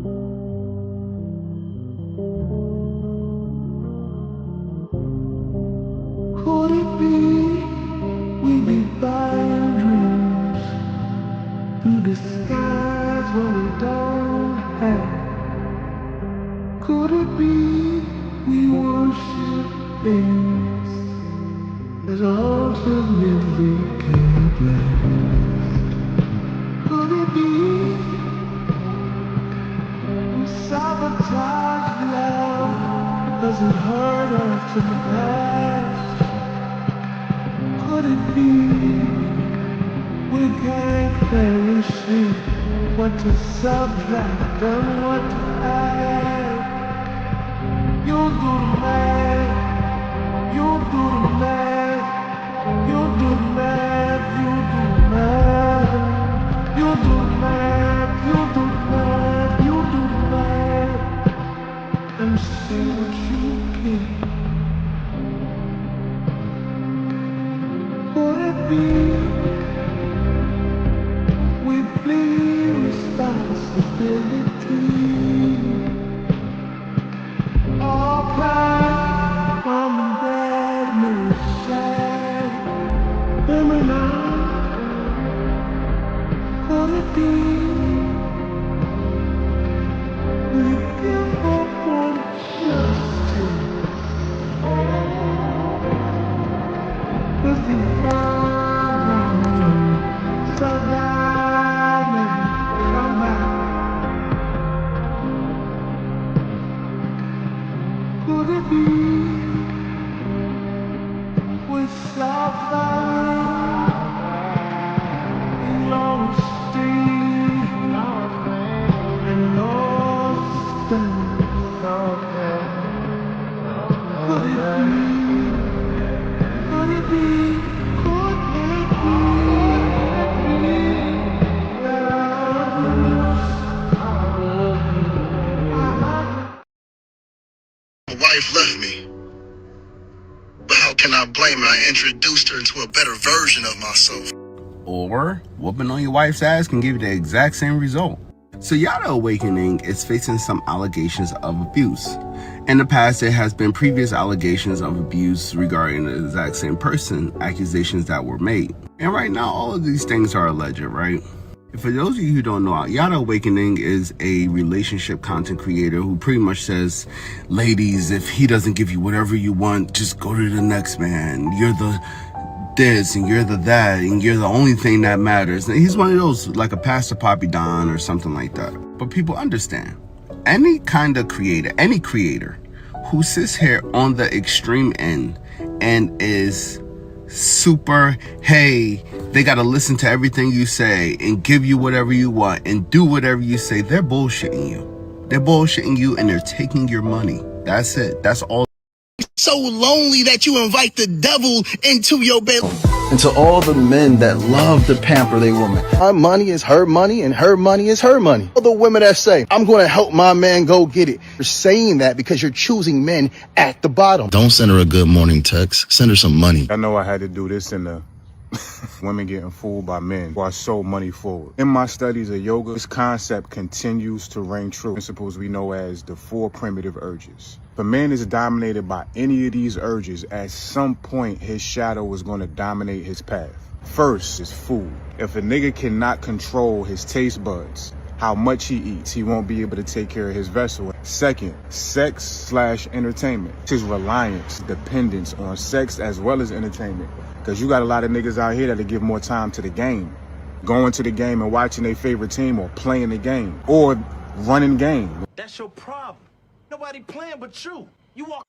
Could it be we be buying dreams through the skies where we don't have? Could it be we worship things that ultimately can't last? Could it be we sabotage love cause it hurt us in the past? Could it be we can't clearly see what to subtract and what to add? You do the math, you do the math, you do the math, you do the math, you do the math, you do the math, you do the math, and see what you get. Could it be we plead responsibility? All pride, mom and dad, made sad. Remember now, could it be we give up on justice? Cause the problem survive and come back. Could it be we suffer in lost and lost things? Could it be? Could it be? Could it be that My wife left me, but how can I blame her? I introduced her into a better version of myself. Or whooping on your wife's ass can give you the exact same result. So Yada Awakening is facing some allegations of abuse. In the past, there has been previous allegations of abuse regarding the exact same person, accusations that were made. And right now, all of these things are alleged, right? For those of you who don't know, Yada Awakening is a relationship content creator who pretty much says, ladies, if he doesn't give you whatever you want, just go to the next man. You're the this and you're the that and you're the only thing that matters. And he's one of those, like a Pastor Poppy Don or something like that. But people understand, any kind of creator, any creator who sits here on the extreme end and is super, hey, they got to listen to everything you say and give you whatever you want and do whatever you say, they're bullshitting you. They're bullshitting you and they're taking your money. That's it. That's all. So lonely that you invite the devil into your bed. And to all the men that love to pamper their woman, my money is her money and her money is her money. All the women that say, I'm going to help my man go get it. You're saying that because you're choosing men at the bottom. Don't send her a good morning text. Send her some money. I know I had to do this in the women getting fooled by men who are so money forward. In my studies of yoga, this concept continues to reign true. Principles we know as the 4 primitive urges. If a man is dominated by any of these urges, at some point his shadow is going to dominate his path. First is food. If a nigga cannot control his taste buds, how much he eats, he won't be able to take care of his vessel. Second, sex/entertainment. His reliance, dependence on sex as well as entertainment. Because you got a lot of niggas out here that'll give more time to the game. Going to the game and watching their favorite team or playing the game or running game. That's your problem. Nobody playing but you. You walk.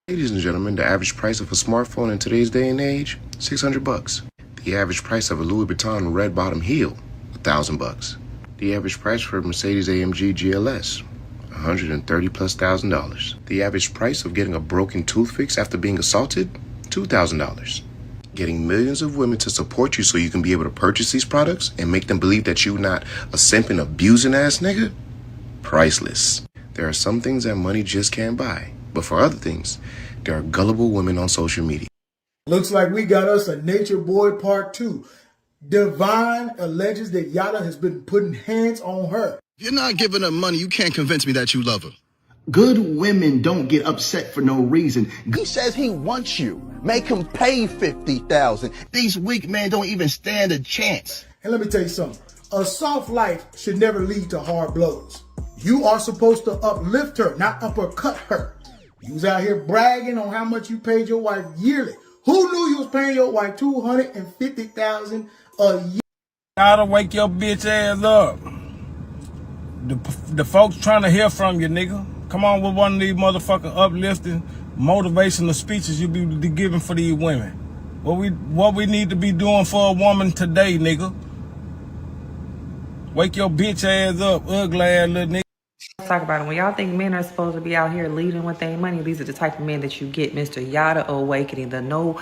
Ladies and gentlemen, the average price of a smartphone in today's day and age, $600. The average price of a Louis Vuitton red bottom heel, $1,000. The average price for a Mercedes-AMG GLS, $130,000+. The average price of getting a broken tooth fixed after being assaulted, $2,000. Getting millions of women to support you so you can be able to purchase these products and make them believe that you're not a simping, abusing ass nigga, priceless. There are some things that money just can't buy, but for other things, there are gullible women on social media. Looks like we got us a Nature Boy Part 2. Divine alleges that Yada has been putting hands on her. If you're not giving her money, you can't convince me that you love her. Good women don't get upset for no reason. He says he wants you. Make him pay $50,000. These weak men don't even stand a chance. And let me tell you something. A soft life should never lead to hard blows. You are supposed to uplift her, not uppercut her. You was out here bragging on how much you paid your wife yearly. Who knew you was paying your wife $250,000 a year? Gotta wake your bitch ass up. The folks trying to hear from you, nigga. Come on with one of these motherfucking uplifting, motivational speeches you be giving for these women. What we need to be doing for a woman today, nigga. Wake your bitch ass up, ugly ass little nigga. Talk about it. When y'all think men are supposed to be out here leading with their money, these are the type of men that you get. Mr. Yada Awakening, the no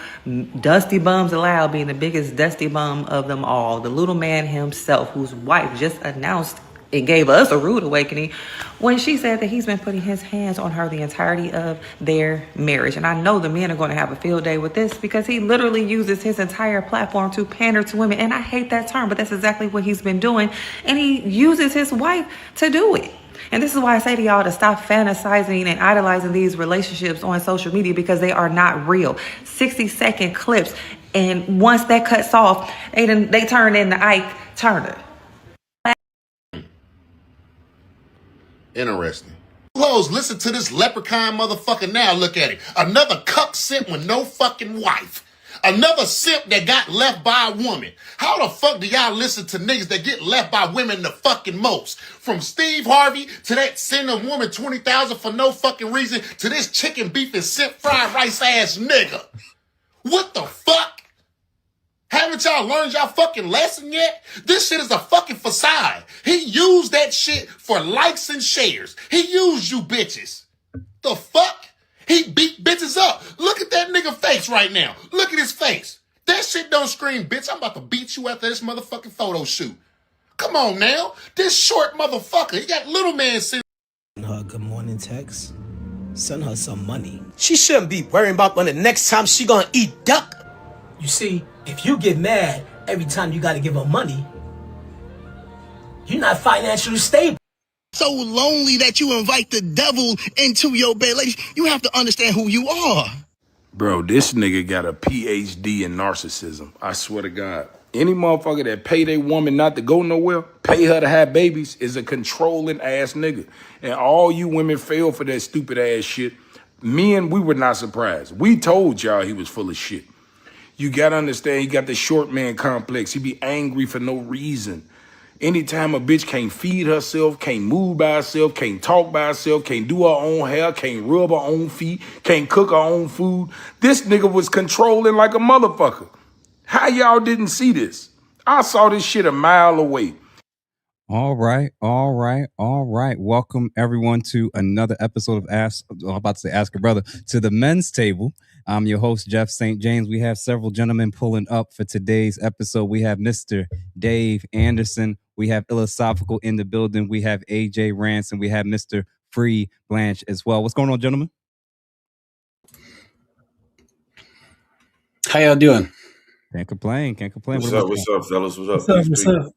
dusty bums allowed, being the biggest dusty bum of them all. The little man himself, whose wife just announced and gave us a rude awakening when she said that he's been putting his hands on her the entirety of their marriage. And I know the men are going to have a field day with this because he literally uses his entire platform to pander to women. And I hate that term, but that's exactly what he's been doing. And he uses his wife to do it. And this is why I say to y'all to stop fantasizing and idolizing these relationships on social media, because they are not real. 60-second clips. And once that cuts off, they turn into Ike Turner. Interesting. Hoes, listen to this leprechaun motherfucker now. Look at it. Another cuck simp with no fucking wife. Another simp that got left by a woman. How the fuck do y'all listen to niggas that get left by women the fucking most? From Steve Harvey to that send a woman $20,000 for no fucking reason to this chicken beef and simp fried rice ass nigga. What the fuck? Haven't y'all learned y'all fucking lesson yet? This shit is a fucking facade. He used that shit for likes and shares. He used you bitches. The fuck? He beat bitches up. Look at that nigga face right now. Look at his face. That shit don't scream, bitch. I'm about to beat you after this motherfucking photo shoot. Come on now. This short motherfucker. He got little man sitting. Her good morning text. Send her some money. She shouldn't be worrying about when the next time she gonna eat duck. You see, if you get mad every time you gotta give her money, you're not financially stable. So lonely that you invite the devil into your bed. Ladies, you have to understand who you are. Bro, this nigga got a PhD in narcissism. I swear to God. Any motherfucker that pay their woman not to go nowhere, pay her to have babies, is a controlling ass nigga. And all you women fail for that stupid ass shit. Men, we were not surprised. We told y'all he was full of shit. You gotta understand, he got the short man complex. He be angry for no reason. Anytime a bitch can't feed herself, can't move by herself, can't talk by herself, can't do her own hair, can't rub her own feet, can't cook her own food, this nigga was controlling like a motherfucker. How y'all didn't see this? I saw this shit a mile away. All right. Welcome everyone to another episode of Ask a Brother, to the men's table. I'm your host, Jeff St. James. We have several gentlemen pulling up for today's episode. We have Mr. Dave Anderson. We have Philosophical in the building. We have AJ Rance, and we have Mr. Free Blanche as well. What's going on, gentlemen? How y'all doing? Can't complain. What's up, fellas? What's up?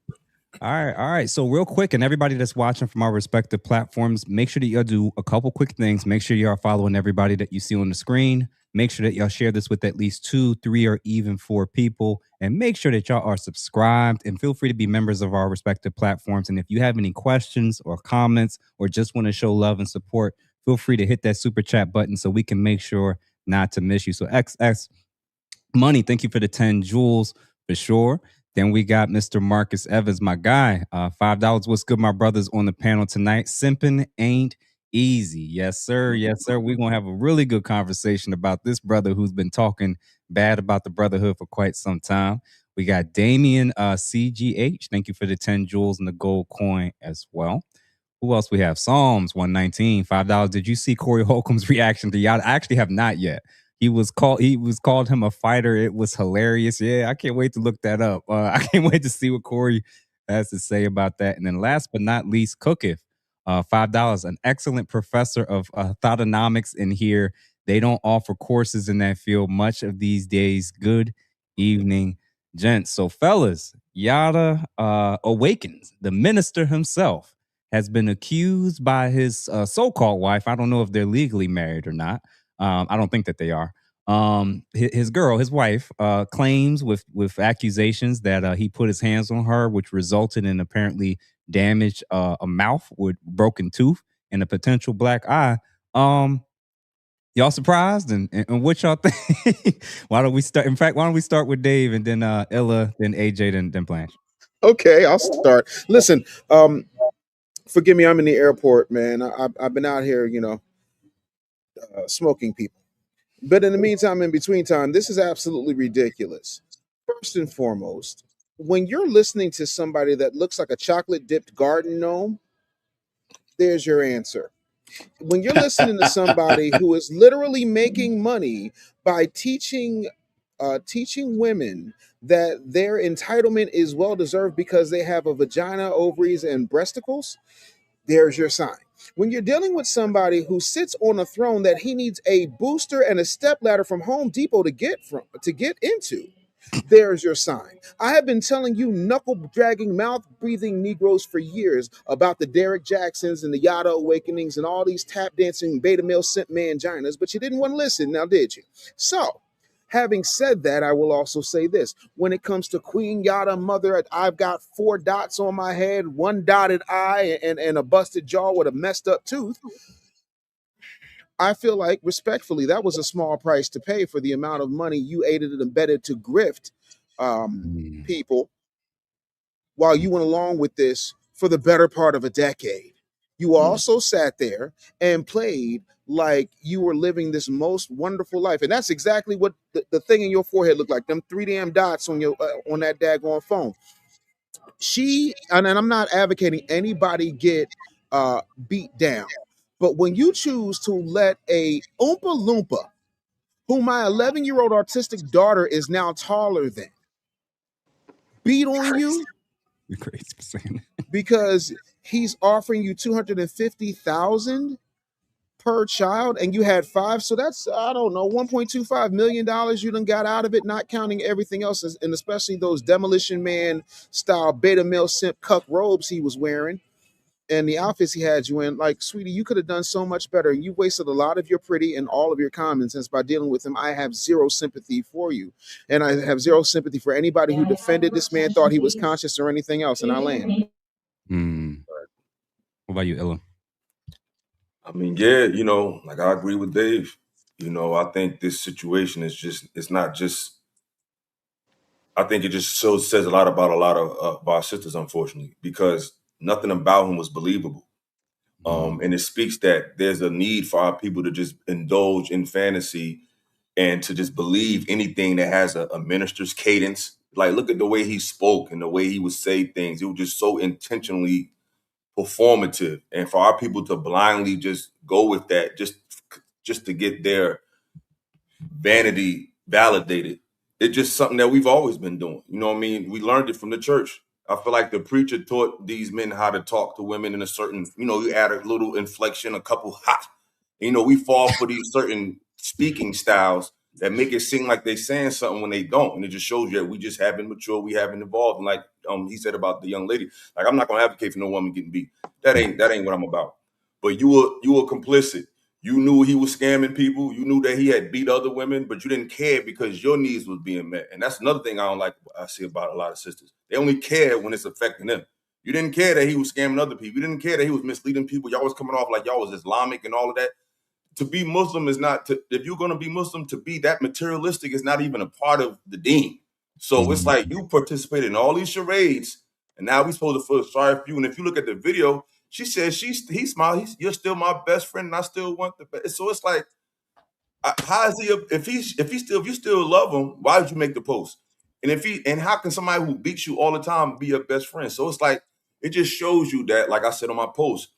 All right. So real quick, and everybody that's watching from our respective platforms, make sure that y'all do a couple quick things. Make sure y'all following everybody that you see on the screen. Make sure that y'all share this with at least 2, 3, or even 4 people. And make sure that y'all are subscribed, and feel free to be members of our respective platforms. And if you have any questions or comments or just want to show love and support, feel free to hit that super chat button so we can make sure not to miss you. So XX Money, thank you for the 10 jewels for sure. Then we got Mr. Marcus Evans, my guy. $5. What's good, my brothers on the panel tonight? Simping ain't easy. Yes, sir. We're going to have a really good conversation about this brother who's been talking bad about the brotherhood for quite some time. We got Damian CGH. Thank you for the 10 jewels and the gold coin as well. Who else we have? Psalms 119, $5. Did you see Corey Holcomb's reaction to y'all? I actually have not yet. He was called him a fighter. It was hilarious. Yeah, I can't wait to look that up. I can't wait to see what Corey has to say about that. And then last but not least, Cookif, $5. An excellent professor of thotonomics in here. They don't offer courses in that field much of these days. Good evening, gents. So fellas, Yada awakens, the minister himself. has been accused by his so-called wife. I don't know if they're legally married or not. I don't think that they are. His girl, his wife, claims with accusations that he put his hands on her, which resulted in apparently damaged a mouth with broken tooth and a potential black eye. Y'all surprised? And what y'all think? Why don't we start? In fact, why don't we start with Dave and then Ella, then AJ, then Blanche? Okay, I'll start. Listen, forgive me, I'm in the airport, man. I've been out here, smoking people. But in the meantime, in between time, this is absolutely ridiculous. First and foremost, when you're listening to somebody that looks like a chocolate dipped garden gnome, there's your answer. When you're listening to somebody who is literally making money by teaching women that their entitlement is well deserved because they have a vagina, ovaries, and breasticles, there's your sign. When you're dealing with somebody who sits on a throne that he needs a booster and a stepladder from Home Depot to get into, there's your sign. I have been telling you knuckle dragging, mouth breathing Negroes for years about the Derek Jacksons and the Yada Awakenings and all these tap dancing beta male simp manginas, but you didn't want to listen, now did you? So, having said that, I will also say this. When it comes to Queen Yada Mother, I've got 4 dots on my head, 1 dotted eye, and a busted jaw with a messed up tooth. I feel like, respectfully, that was a small price to pay for the amount of money you aided and abetted to grift people while you went along with this for the better part of a decade. You also sat there and played like you were living this most wonderful life. And that's exactly what the thing in your forehead looked like, them 3 damn dots on your on that daggone phone. And I'm not advocating anybody get beat down. But when you choose to let a Oompa Loompa, who my 11-year-old autistic daughter is now taller than, beat on you You're crazy for saying that. because he's offering you $250,000 per child and you had 5, so that's, I don't know, $1.25 million you done got out of it, not counting everything else, and especially those Demolition Man style beta male simp cuck robes he was wearing and the outfits he had you in. Like, sweetie, you could have done so much better. You wasted a lot of your pretty and all of your common sense by dealing with him. I have zero sympathy for you. And I have zero sympathy for anybody who defended this man, thought he was conscious or anything else. And I land. What about you, Ella? I mean, yeah, like I agree with Dave. I think this situation is it's not just, I think it just says a lot about a lot of our sisters, unfortunately, because nothing about him was believable. And it speaks that there's a need for our people to just indulge in fantasy and to just believe anything that has a minister's cadence. Like, look at the way he spoke and the way he would say things. It was just so intentionally performative. And for our people to blindly just go with that, just to get their vanity validated, it's just something that we've always been doing. You know what I mean? We learned it from the church. I feel like the preacher taught these men how to talk to women in a certain, you add a little inflection, a couple hot. We fall for these certain speaking styles that make it seem like they're saying something when they don't. And it just shows you that we just haven't matured, we haven't evolved. And like he said about the young lady, like, I'm not gonna advocate for no woman getting beat. That ain't what I'm about. But you were complicit. You knew he was scamming people. You knew that he had beat other women, but you didn't care because your needs was being met. And that's another thing I don't like. I see about a lot of sisters. They only care when it's affecting them. You didn't care that he was scamming other people. You didn't care that he was misleading people. Y'all was coming off like y'all was Islamic and all of that. To be Muslim is not, if you're going to be Muslim, to be that materialistic is not even a part of the deen. So it's like you participated in all these charades, and now we supposed to feel sorry for you. And if you look at the video, she says he smiled. You're still my best friend, and I still want the best. So it's like, how is he? If you still love him, why would you make the post? And how can somebody who beats you all the time be your best friend? So it's like, it just shows you that, like I said on my post,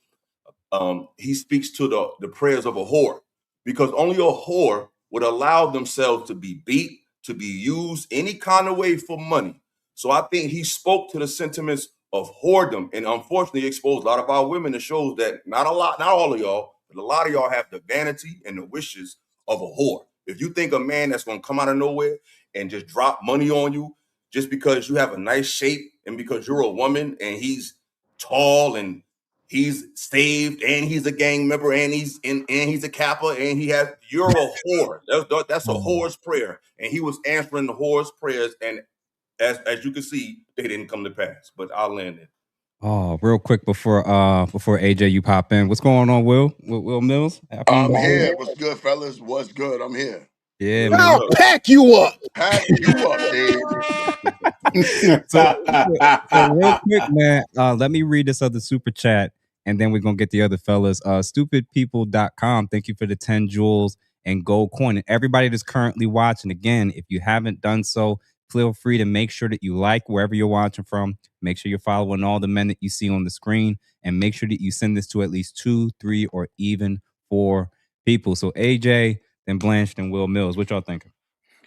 he speaks to the prayers of a whore, because only a whore would allow themselves to be beat, to be used any kind of way for money. So I think he spoke to the sentiments of whoredom, and unfortunately exposed a lot of our women. It shows that not all of y'all, but a lot of y'all have the vanity and the wishes of a whore. If you think a man that's going to come out of nowhere and just drop money on you just because you have a nice shape and because you're a woman and he's tall and he's saved and he's a gang member and he's a Kappa and you're a whore. That's a whore's prayer. And he was answering the whore's prayers, and as you can see, they didn't come to pass. But I'll land it. Oh, real quick before AJ you pop in, what's going on, Will Mills? I'm here. What's good, fellas? What's good? I'm here. Yeah, I'll man. pack you up. Pack you up, Dave. So real quick, man, let me read this other super chat and then we're gonna get the other fellas. Stupidpeople.com. Thank you for the 10 jewels and gold coin. And everybody that's currently watching, again, if you haven't done so, feel free to make sure that you like wherever you're watching from. Make sure you're following all the men that you see on the screen, and make sure that you send this to at least 2, 3, or even 4 people. So AJ, then Blanche, then Will Mills. What y'all thinking?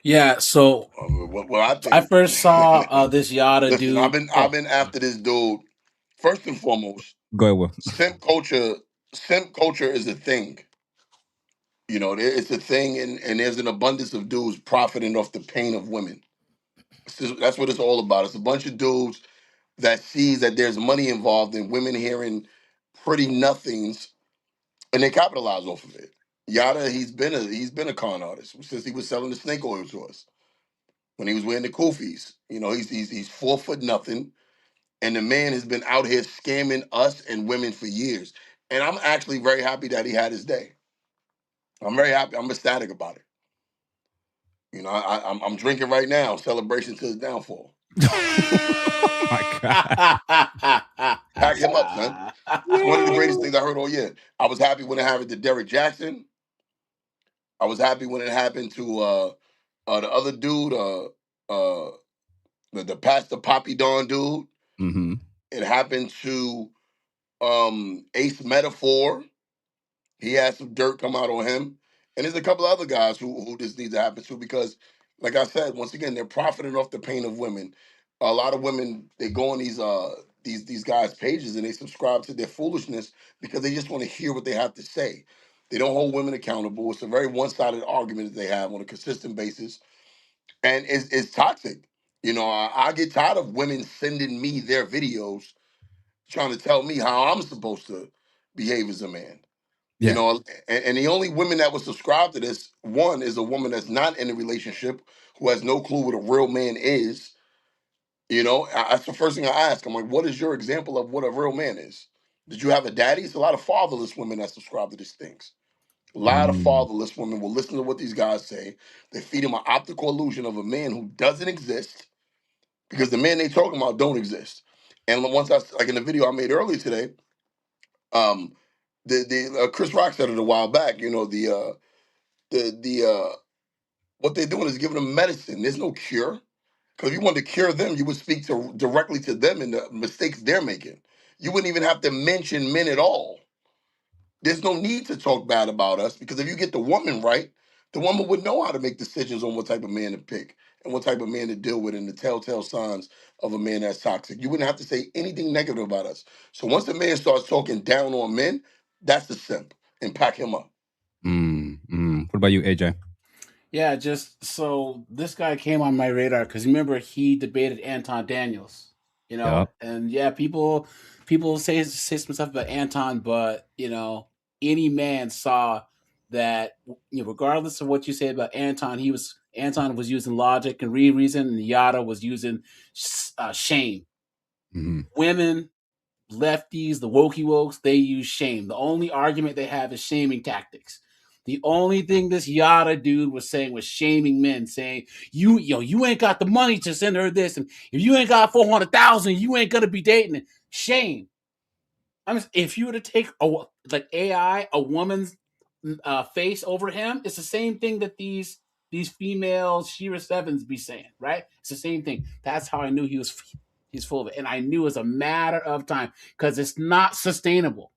Yeah, so I first saw this Yada Listen, dude. I've been after this dude. First and foremost, go ahead, Will. Simp culture is a thing. You know, it's a thing, and there's an abundance of dudes profiting off the pain of women. That's what it's all about. It's a bunch of dudes that sees that there's money involved in women hearing pretty nothings, and they capitalize off of it. Yada, he's been a con artist since he was selling the snake oil to us. When he was wearing the kufis, you know, he's 4 foot nothing, and the man has been out here scamming us and women for years. And I'm actually very happy that he had his day. I'm very happy. I'm ecstatic about it. You know, I'm drinking right now, celebration to his downfall. Oh my God. Pack him up, son. It's one of the greatest things I heard all year. I was happy when it happened to Derek Jackson. I was happy when it happened to the other dude, the Pastor Poppy Don dude. Mm-hmm. It happened to Ace Metaphor. He had some dirt come out on him. And there's a couple of other guys who this needs to happen to, because, like I said, once again, they're profiting off the pain of women. A lot of women, they go on these guys' pages and they subscribe to their foolishness because they just want to hear what they have to say. They don't hold women accountable. It's a very one-sided argument that they have on a consistent basis. And it's toxic. You know, I get tired of women sending me their videos trying to tell me how I'm supposed to behave as a man. Yeah. You know, and the only women that would subscribe to this, one, is a woman that's not in a relationship who has no clue what a real man is. You know, that's the first thing I ask. I'm like, what is your example of what a real man is? Did you have a daddy? It's a lot of fatherless women that subscribe to these things. A lot of fatherless women will listen to what these guys say. They feed them an optical illusion of a man who doesn't exist, because the men they talking about don't exist. And once like in the video I made earlier today, the Chris Rock said it a while back. You know, what they're doing is giving them medicine. There's no cure. Because if you wanted to cure them, you would speak directly to them and the mistakes they're making. You wouldn't even have to mention men at all. There's no need to talk bad about us, because if you get the woman right, the woman would know how to make decisions on what type of man to pick and what type of man to deal with, and the telltale signs of a man that's toxic. You wouldn't have to say anything negative about us. So once a man starts talking down on men, that's a simp, and pack him up. What about you, AJ? Yeah, just so this guy came on my radar because remember he debated Anton Daniels, you know, Yep. and yeah, people say some stuff about Anton, but you know, any man saw that, you know, regardless of what you say about Anton, Anton was using logic and reason, and Yada was using shame. Mm-hmm. Women, lefties, the wokes, they use shame. The only argument they have is shaming tactics. The only thing this Yada dude was saying was shaming men, saying, you ain't got the money to send her this, and if you ain't got 400,000, you ain't gonna be dating it. Shame. If you were to take like AI, a woman's face over him, it's the same thing that these female Shira Sevens be saying, right? It's the same thing. That's how I knew he's full of it, and I knew it was a matter of time because it's not sustainable.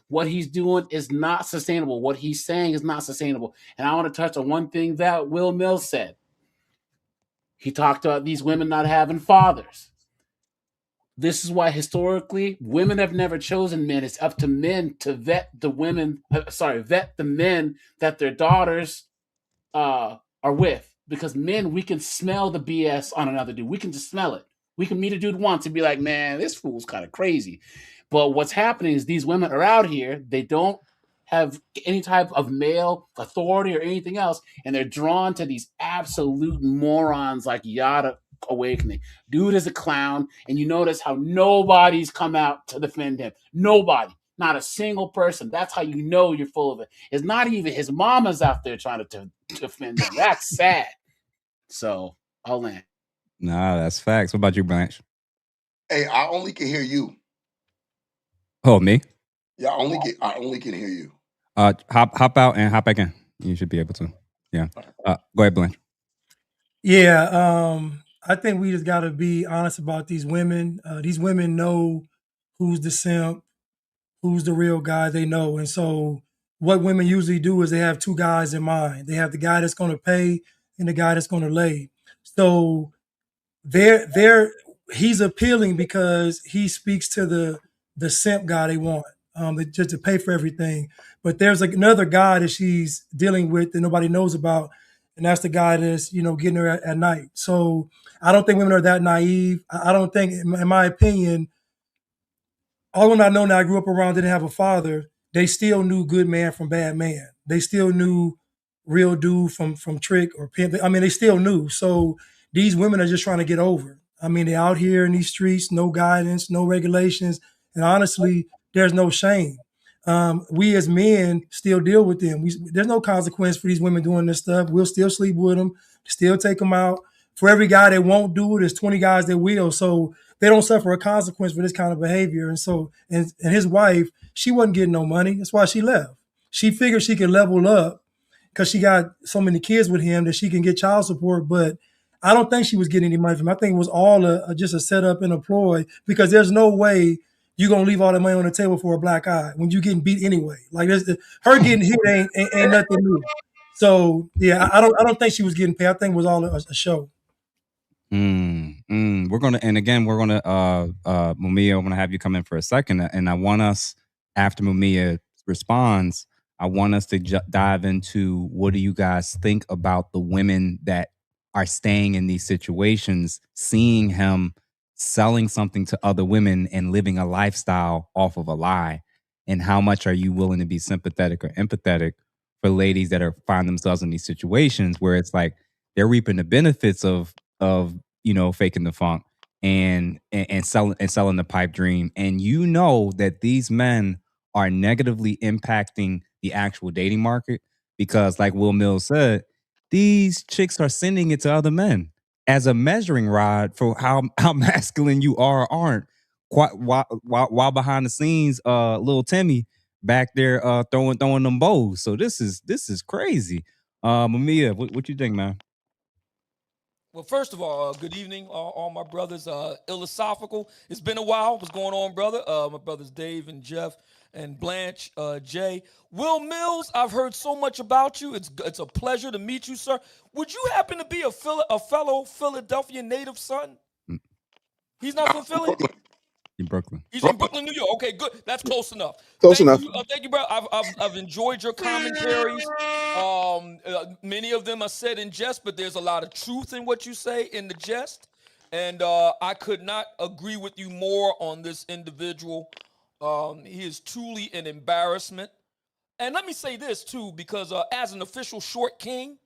What he's doing is not sustainable. What he's saying is not sustainable. And I want to touch on one thing that Will Mills said. He talked about these women not having fathers. This is why historically women have never chosen men. It's up to men to vet the men that their daughters are with. Because men, we can smell the BS on another dude. We can just smell it. We can meet a dude once and be like, man, this fool's kind of crazy. But what's happening is these women are out here. They don't have any type of male authority or anything else, and they're drawn to these absolute morons like Yada Awakening. Dude is a clown, and you notice how nobody's come out to defend him. Nobody. Not a single person. That's how you know you're full of it. It's not even his mama's out there trying to defend him. That's sad. So I'll land. Nah, that's facts. What about you, Blanche? Hey, I only can hear you. Oh, me? Yeah, I only can hear you. Hop out and hop back in. You should be able to. Yeah. Go ahead, Blanche. Yeah, I think we just got to be honest about these women. These women know who's the simp, who's the real guy. They know, and so what women usually do is they have two guys in mind. They have the guy that's going to pay and the guy that's going to lay. So they're he's appealing because he speaks to the simp guy they want, just to pay for everything. But there's another guy that she's dealing with that nobody knows about, and that's the guy that's getting her at night. So I don't think women are that naive. I don't think, in my opinion, all women I know now I grew up around didn't have a father. They still knew good man from bad man. They still knew real dude from trick or pimp. I mean, they still knew. So these women are just trying to get over. I mean, they're out here in these streets, no guidance, no regulations, and honestly, there's no shame. We as men still deal with them. There's no consequence for these women doing this stuff. We'll still sleep with them, still take them out. For every guy that won't do it, there's 20 guys that will. So they don't suffer a consequence for this kind of behavior. And so, and his wife, she wasn't getting no money. That's why she left. She figured she could level up because she got so many kids with him that she can get child support. But I don't think she was getting any money from him. I think it was all just a setup and a ploy, because there's no way you're going to leave all that money on the table for a black eye when you're getting beat anyway. Like her getting hit ain't nothing new. So yeah, I don't think she was getting paid. I think it was all a show. We're gonna, and again, we're gonna, Mumia, I'm gonna have you come in for a second, and I want us, after Mumia responds, I want us to dive into what do you guys think about the women that are staying in these situations, seeing him selling something to other women and living a lifestyle off of a lie, and how much are you willing to be sympathetic or empathetic for ladies that are find themselves in these situations where it's like they're reaping the benefits of faking the funk and selling the pipe dream, and that these men are negatively impacting the actual dating market, because like Will Mills said, these chicks are sending it to other men as a measuring rod for how masculine you are or aren't. While behind the scenes, little Timmy back there throwing them bows. So this is crazy. Mamiya, what you think, man? Well, first of all, good evening, all my brothers. Philosophical. It's been a while. What's going on, brother? My brothers Dave and Jeff and Blanche, Jay. Will Mills, I've heard so much about you. It's a pleasure to meet you, sir. Would you happen to be a fellow Philadelphia native son? He's not from Philly? In Brooklyn. He's in Brooklyn, New York. Okay, good. That's close enough. Close enough. Thank you, bro. I've enjoyed your commentaries. Many of them are said in jest, but there's a lot of truth in what you say in the jest. And I could not agree with you more on this individual. He is truly an embarrassment. And let me say this too, because as an official short king,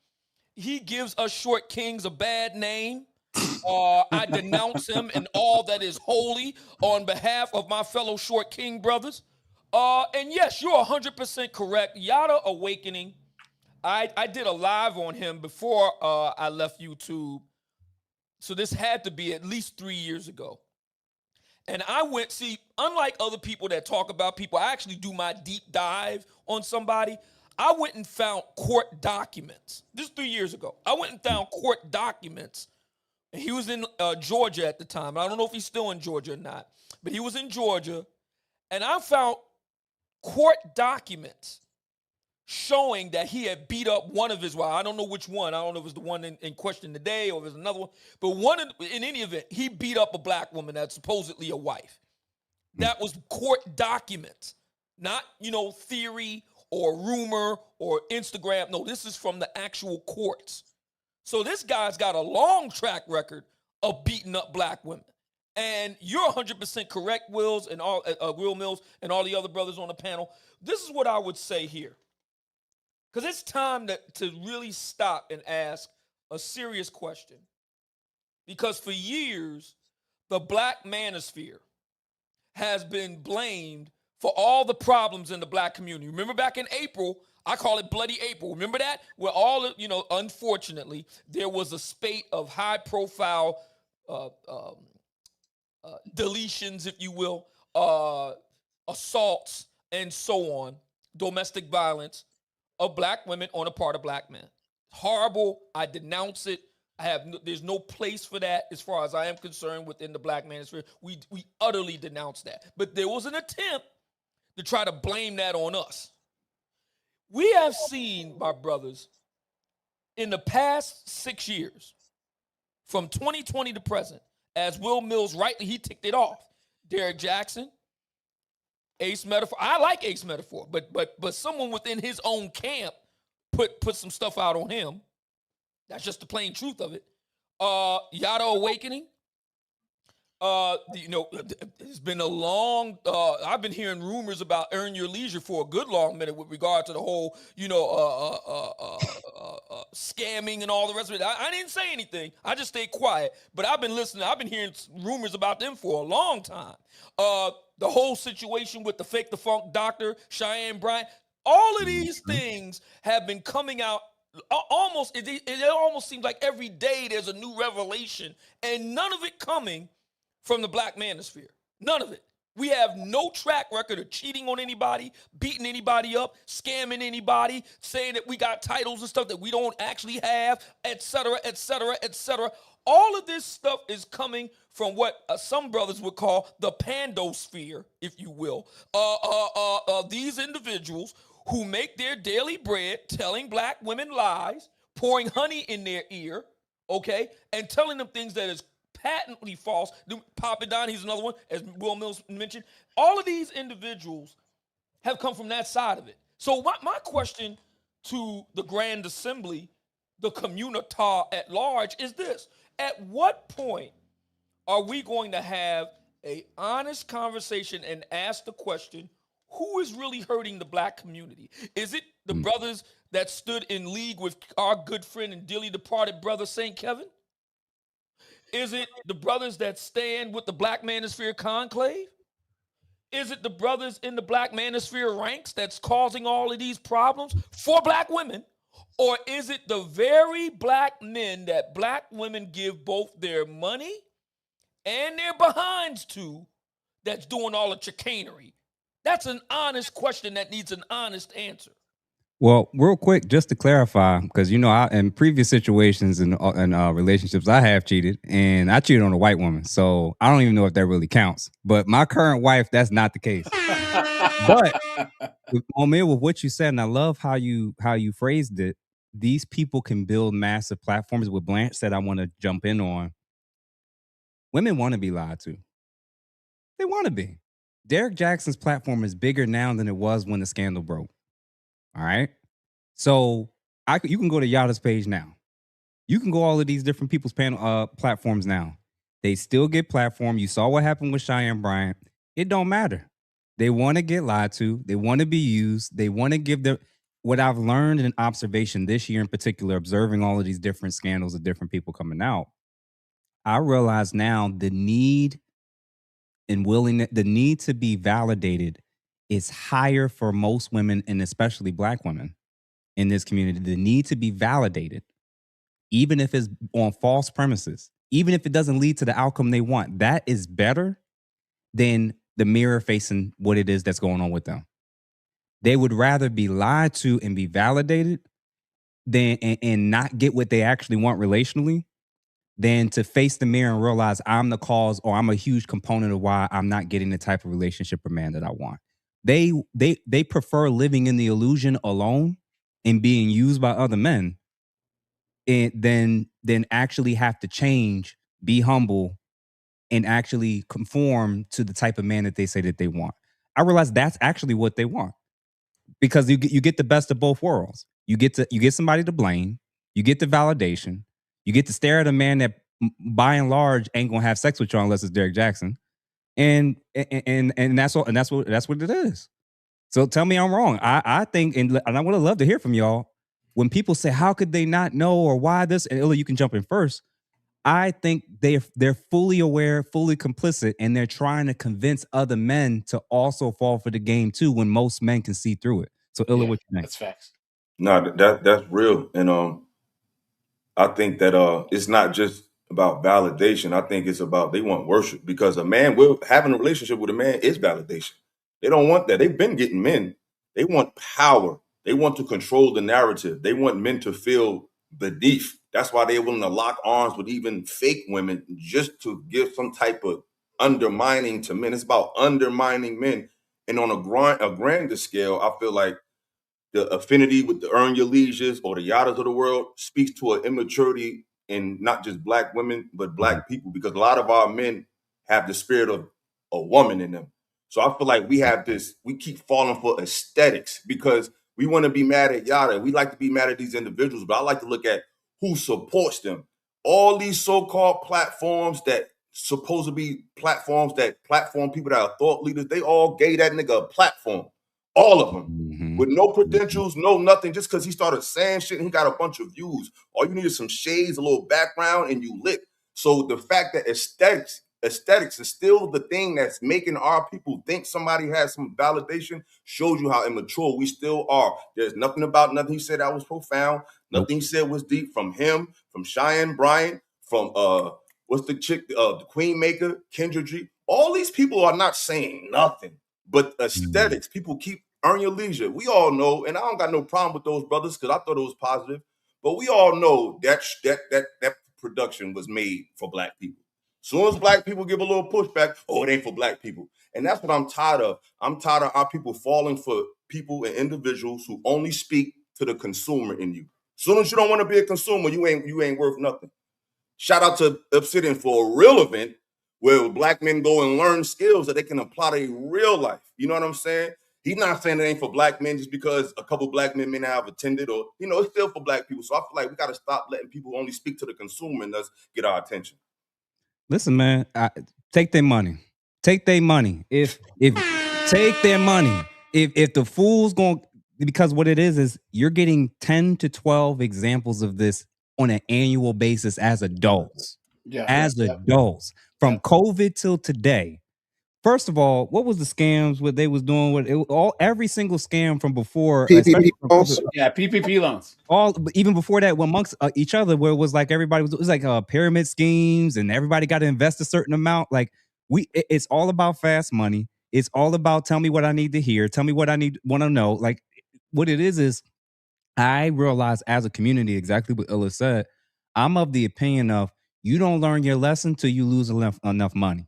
he gives us short kings a bad name. I denounce him and all that is holy on behalf of my fellow short king brothers. And yes, you're 100% correct. Yada Awakening, I did a live on him before I left YouTube. So this had to be at least 3 years ago. And I went, unlike other people that talk about people, I actually do my deep dive on somebody. I went and found court documents. This is 3 years ago. I went and found court documents. And he was in Georgia at the time. I don't know if he's still in Georgia or not, but he was in Georgia. And I found court documents showing that he had beat up one of his wives. I don't know which one. I don't know if it was the one in question today or if it was another one. But in any event, he beat up a black woman that's supposedly a wife. That was court documents, not, theory or rumor or Instagram. No, this is from the actual courts. So this guy's got a long track record of beating up black women. And you're 100% correct, Wills and all Will Mills and all the other brothers on the panel. This is what I would say here, because it's time to really stop and ask a serious question. Because for years, the black manosphere has been blamed for all the problems in the black community. Remember back in April, I call it Bloody April. Remember that? Where all, unfortunately, there was a spate of high-profile deletions, if you will, assaults, and so on, domestic violence of black women on the part of black men. Horrible. I denounce it. There's no place for that as far as I am concerned within the black manosphere. We utterly denounce that. But there was an attempt to try to blame that on us. We have seen, my brothers, in the past 6 years, from 2020 to present, as Will Mills rightly, he ticked it off. Derek Jackson, Ace Metaphor. I like Ace Metaphor, but someone within his own camp put some stuff out on him. That's just the plain truth of it. Yada Awakening. It's been a long. I've been hearing rumors about Earn Your Leisure for a good long minute with regard to the whole, scamming and all the rest of it. I didn't say anything. I just stayed quiet. But I've been listening. I've been hearing rumors about them for a long time. The whole situation with the Fake the Funk doctor, Cheyenne Bryant. All of these things have been coming out. It almost seems like every day there's a new revelation, and none of it coming from the black manosphere. None of it. We have no track record of cheating on anybody, beating anybody up, scamming anybody, saying that we got titles and stuff that we don't actually have, et cetera, et cetera, et cetera. All of this stuff is coming from what some brothers would call the pandosphere, if you will. These individuals who make their daily bread telling black women lies, pouring honey in their ear, okay, and telling them things that is patently false. Papa Don, he's another one, as Will Mills mentioned. All of these individuals have come from that side of it. So my question to the Grand Assembly, the communita at large, is this. At what point are we going to have an honest conversation and ask the question, who is really hurting the black community? Is it the brothers that stood in league with our good friend and dearly departed brother St. Kevin? Is it the brothers that stand with the Black Manosphere Conclave? Is it the brothers in the Black Manosphere ranks that's causing all of these problems for black women? Or is it the very black men that black women give both their money and their behinds to that's doing all the chicanery? That's an honest question that needs an honest answer. Well, real quick, just to clarify, because in previous situations and relationships, I have cheated, and I cheated on a white woman, so I don't even know if that really counts. But my current wife, that's not the case. But with what you said, and I love how you phrased it. These people can build massive platforms. What Blanche said, I want to jump in on. Women want to be lied to. They want to be. Derek Jackson's platform is bigger now than it was when the scandal broke. All right. So you can go to Yada's page now. You can go all of these different people's platforms now. They still get platform. You saw what happened with Cheyenne Bryant. It don't matter. They want to get lied to. They want to be used. They want to give their. What I've learned in observation this year in particular, observing all of these different scandals of different people coming out, I realize now the need and willingness, the need to be validated is higher for most women, and especially black women in this community. The need to be validated, even if it's on false premises, even if it doesn't lead to the outcome they want, that is better than the mirror facing what it is that's going on with them. They would rather be lied to and be validated than and not get what they actually want relationally than to face the mirror and realize I'm the cause or I'm a huge component of why I'm not getting the type of relationship or man that I want. They prefer living in the illusion alone and being used by other men than actually have to change, be humble, and actually conform to the type of man that they say that they want. I realize that's actually what they want, because you get the best of both worlds. You get somebody to blame, you get the validation, you get to stare at a man that by and large ain't gonna have sex with y'all unless it's Derek Jackson. And that's what it is. So tell me I'm wrong. I think, and I would have loved to hear from y'all. When people say, how could they not know, or why this, and Illa, you can jump in first. I think they're fully aware, fully complicit, and they're trying to convince other men to also fall for the game too, when most men can see through it. So Illa, what you think? That's facts. No, that's real. And I think that it's not just about validation. I think it's about they want worship, because a man will having a relationship with a man is validation. They don't want that. They've been getting men. They want power. They want to control the narrative. They want men to feel beneath. That's why they're willing to lock arms with even fake women just to give some type of undermining to men. It's about undermining men. And on a grander scale, I feel like the affinity with the Earn Your Leisures or the Yadas of the world speaks to an immaturity in not just black women, but black people, because a lot of our men have the spirit of a woman in them. So I feel like we keep falling for aesthetics because we want to be mad at Yada. We like to be mad at these individuals, but I like to look at who supports them. All these so-called platforms that supposed to be platforms that platform people that are thought leaders, they all gave that nigga a platform. All of them. With no credentials, no nothing, just because he started saying shit and he got a bunch of views. All you need is some shades, a little background, and you lit. So the fact that aesthetics is still the thing that's making our people think somebody has some validation shows you how immature we still are. There's nothing about nothing he said that was profound. Nothing he said was deep, from him, from Cheyenne Bryant, from what's the chick, the Queen Maker, Kendra G. All these people are not saying nothing. But aesthetics, people keep Earn Your Leisure. We all know, and I don't got no problem with those brothers because I thought it was positive. But we all know that production was made for black people. Soon as black people give a little pushback, oh, it ain't for black people. And that's what I'm tired of. I'm tired of our people falling for people and individuals who only speak to the consumer in you. Soon as you don't want to be a consumer, you ain't worth nothing. Shout out to Obsidian for a real event where black men go and learn skills that they can apply to real life. You know what I'm saying? He's not saying it ain't for black men just because a couple black men may not have attended, or, it's still for black people. So I feel like we got to stop letting people only speak to the consumer and thus get our attention. Listen, man, take their money. Take their money. If take their money. If the fool's going, because what it is you're getting 10 to 12 examples of this on an annual basis as adults. Adults. From COVID till today. First of all, what was the scams? What they was doing? Every single scam from before. PPP loans. Yeah, PPP loans. Even before that, amongst each other, where it was like it was like pyramid schemes, and everybody got to invest a certain amount. Like it's all about fast money. It's all about tell me what I need to hear. Tell me what I want to know. Like what it is I realize as a community, exactly what Illa said. I'm of the opinion of you don't learn your lesson till you lose enough money.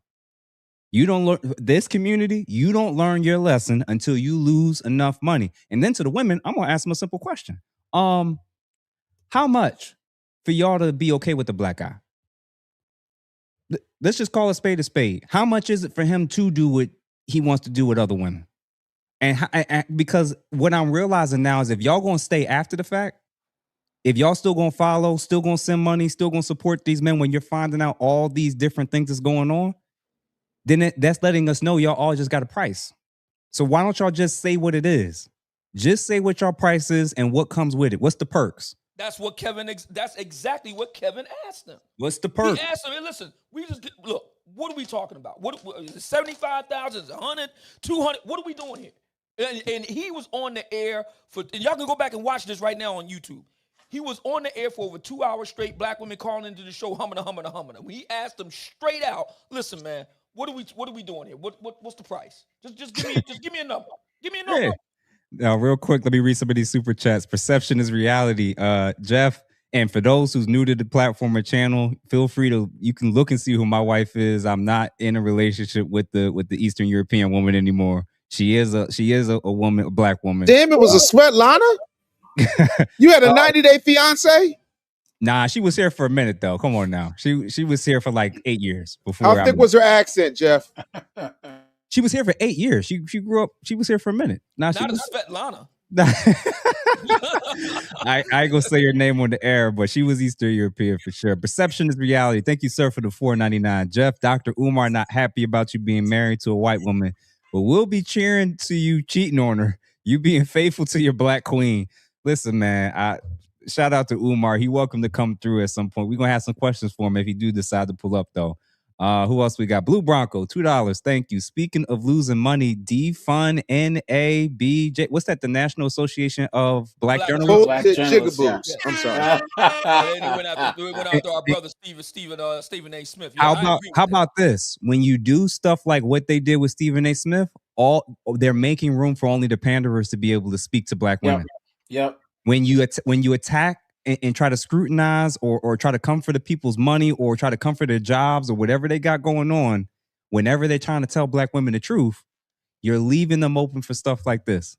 You don't learn this community. You don't learn your lesson until you lose enough money. And then to the women, I'm gonna ask them a simple question: how much for y'all to be okay with the black guy? Let's just call a spade a spade. How much is it for him to do what he wants to do with other women? And because what I'm realizing now is if y'all gonna stay after the fact, if y'all still gonna follow, still gonna send money, still gonna support these men when you're finding out all these different things that's going on, then that's letting us know y'all all just got a price. So why don't y'all just say what it is? Just say what your price is and what comes with it. What's the perks? That's exactly what Kevin asked him. What's the perk? He asked him, hey, listen, look, what are we talking about? What is it 75,000, is it 100, 200? What are we doing here? And he was on the air and y'all can go back and watch this right now on YouTube. He was on the air for over 2 hours straight, black women calling into the show, humming. We asked him straight out, listen, man, what are we doing here? What's the price? Just give me a number. Give me a number. Yeah. Now, real quick, let me read some of these super chats. Perception is reality. Jeff, and for those who's new to the platform or channel, feel free you can look and see who my wife is. I'm not in a relationship with the Eastern European woman anymore. She is a woman, a black woman. Damn, it was a Svetlana? You had a 90-day fiance? Nah, she was here for a minute though. Come on now. She was here for like 8 years before. How thick was her accent, Jeff? She was here for 8 years. She grew up. She was here for a minute. Not a Svetlana. I ain't gonna say your name on the air, but she was Eastern European for sure. Perception is reality. Thank you, sir, for the $4.99. Jeff, Dr. Umar, not happy about you being married to a white woman, but we'll be cheering to you cheating on her. You being faithful to your black queen. Listen, man, shout out to Umar. He welcome to come through at some point. We're gonna have some questions for him if he do decide to pull up though. Who else we got? Blue Bronco, $2. Thank you. Speaking of losing money, Defund NABJ. What's that? The National Association of Black Journalists. Bullshit jigaboos. I'm sorry. And they went after our brother Stephen A. Smith. Yeah, How I about agree how with that. about this? When you do stuff like what they did with Stephen A. Smith, they're making room for only the panderers to be able to speak to black women. Yep. When you attack and try to scrutinize or try to come for the people's money or try to come for their jobs or whatever they got going on, whenever they're trying to tell black women the truth, you're leaving them open for stuff like this.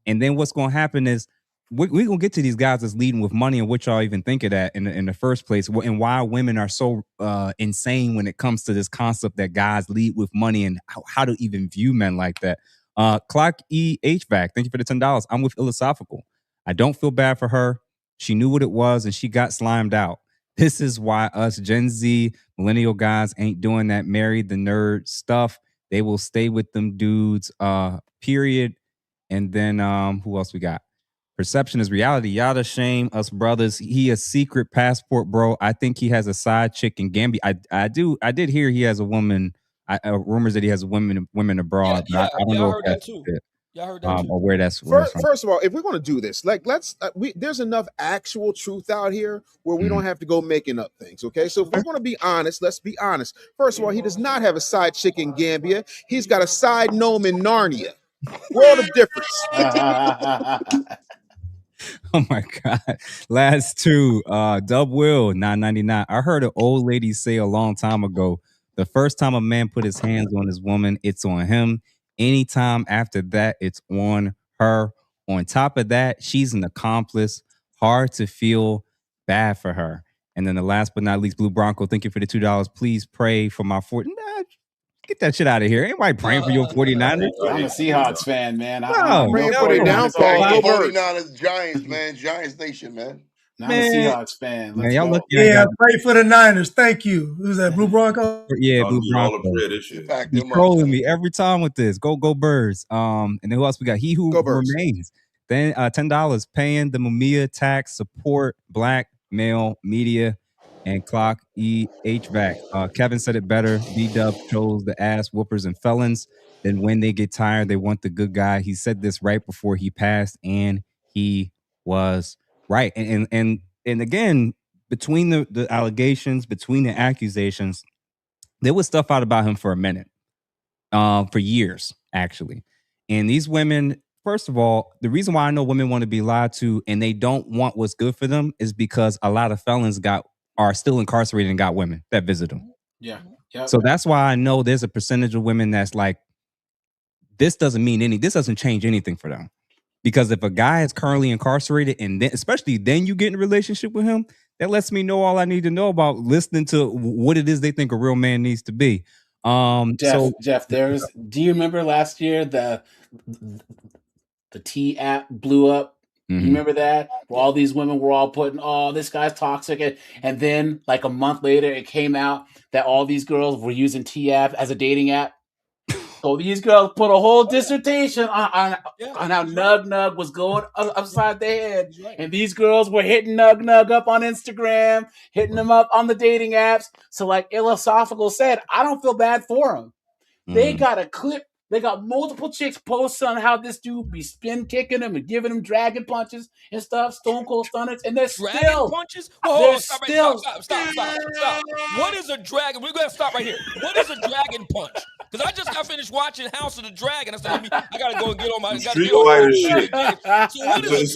And then what's going to happen is we're going to get to these guys that's leading with money and what y'all even think of that in the first place, and why women are so insane when it comes to this concept that guys lead with money and how to even view men like that. Clock E HVAC, thank you for the $10. I'm with Philosophical. I don't feel bad for her. She knew what it was and she got slimed out. This is why us Gen Z millennial guys ain't doing that marry the nerd stuff. They will stay with them dudes, period. And then who else we got? Perception is reality. Yada shame us brothers. He a secret passport, bro. I think he has a side chick in Gambia. I did hear he has a woman. Rumors that he has women abroad. Yeah, I don't I know if heard that that's too. it, Yeah, I heard that too. or where that's First of all, if we're going to do this, like there's enough actual truth out here where we don't have to go making up things. Okay, so if we're going to be honest, let's be honest. First of all, he does not have a side chick in Gambia. He's got a side gnome in Narnia. World of difference. Oh my God. Last two. Dub Will, $9.99. I heard an old lady say a long time ago, the first time a man put his hands on his woman, it's on him. Anytime after that, it's on her. On top of that, she's an accomplice. Hard to feel bad for her. And then the last but not least, Blue Bronco, thank you for the $2. Please pray for my 40. Nah, get that shit out of here. Anybody praying for your 49ers? I'm a Seahawks fan, man. No, Praying no, for their no. downfall. Go Birds. 49ers, Giants, man. Giants Nation, man. I'm a Seahawks fan. Man, Let's y'all go. lucky I Yeah, got pray for the Niners. Thank you. Who's that? Blue Bronco? yeah, Y'all Blue need all the Bronco. prayer this year. Pack Be them up, trolling son. me every time with this. Go Birds. And then who else we got? He who Go Birds. remains. Then $10 paying the Mumia tax, support black male media, and clock HVAC. Kevin said it better. B-Dub chose the ass whoopers and felons. Then when they get tired, they want the good guy. He said this right before he passed, and he was right. And again, between the allegations, between the accusations, there was stuff out about him for a minute, for years, actually. And these women, first of all, the reason why I know women want to be lied to and they don't want what's good for them is because a lot of felons are still incarcerated and got women that visit them. Yeah. Yep. So that's why I know there's a percentage of women that's like, this doesn't change anything for them. Because if a guy is currently incarcerated and then, especially then you get in a relationship with him, that lets me know all I need to know about listening to what it is they think a real man needs to be. Jeff, do you remember last year the T app blew up? Mhm. You remember that? Where all these women were all putting, oh, this guy's toxic. And then like a month later, it came out that all these girls were using T app as a dating app. So these girls put a whole dissertation on how Nug was going upside their head. And these girls were hitting Nug up on Instagram, hitting them up on the dating apps. So like Philosophical said, I don't feel bad for them. They got a clip. They got multiple chicks posting on how this dude be spin kicking them and giving them dragon punches and stuff, Stone Cold Stunners, and they're Dragon punches? Hold on, stop. What is a dragon? We're gonna stop right here. What is a dragon punch? Because I just got finished watching House of the Dragon. I said, I gotta go and get on my Street fighter shit. So what is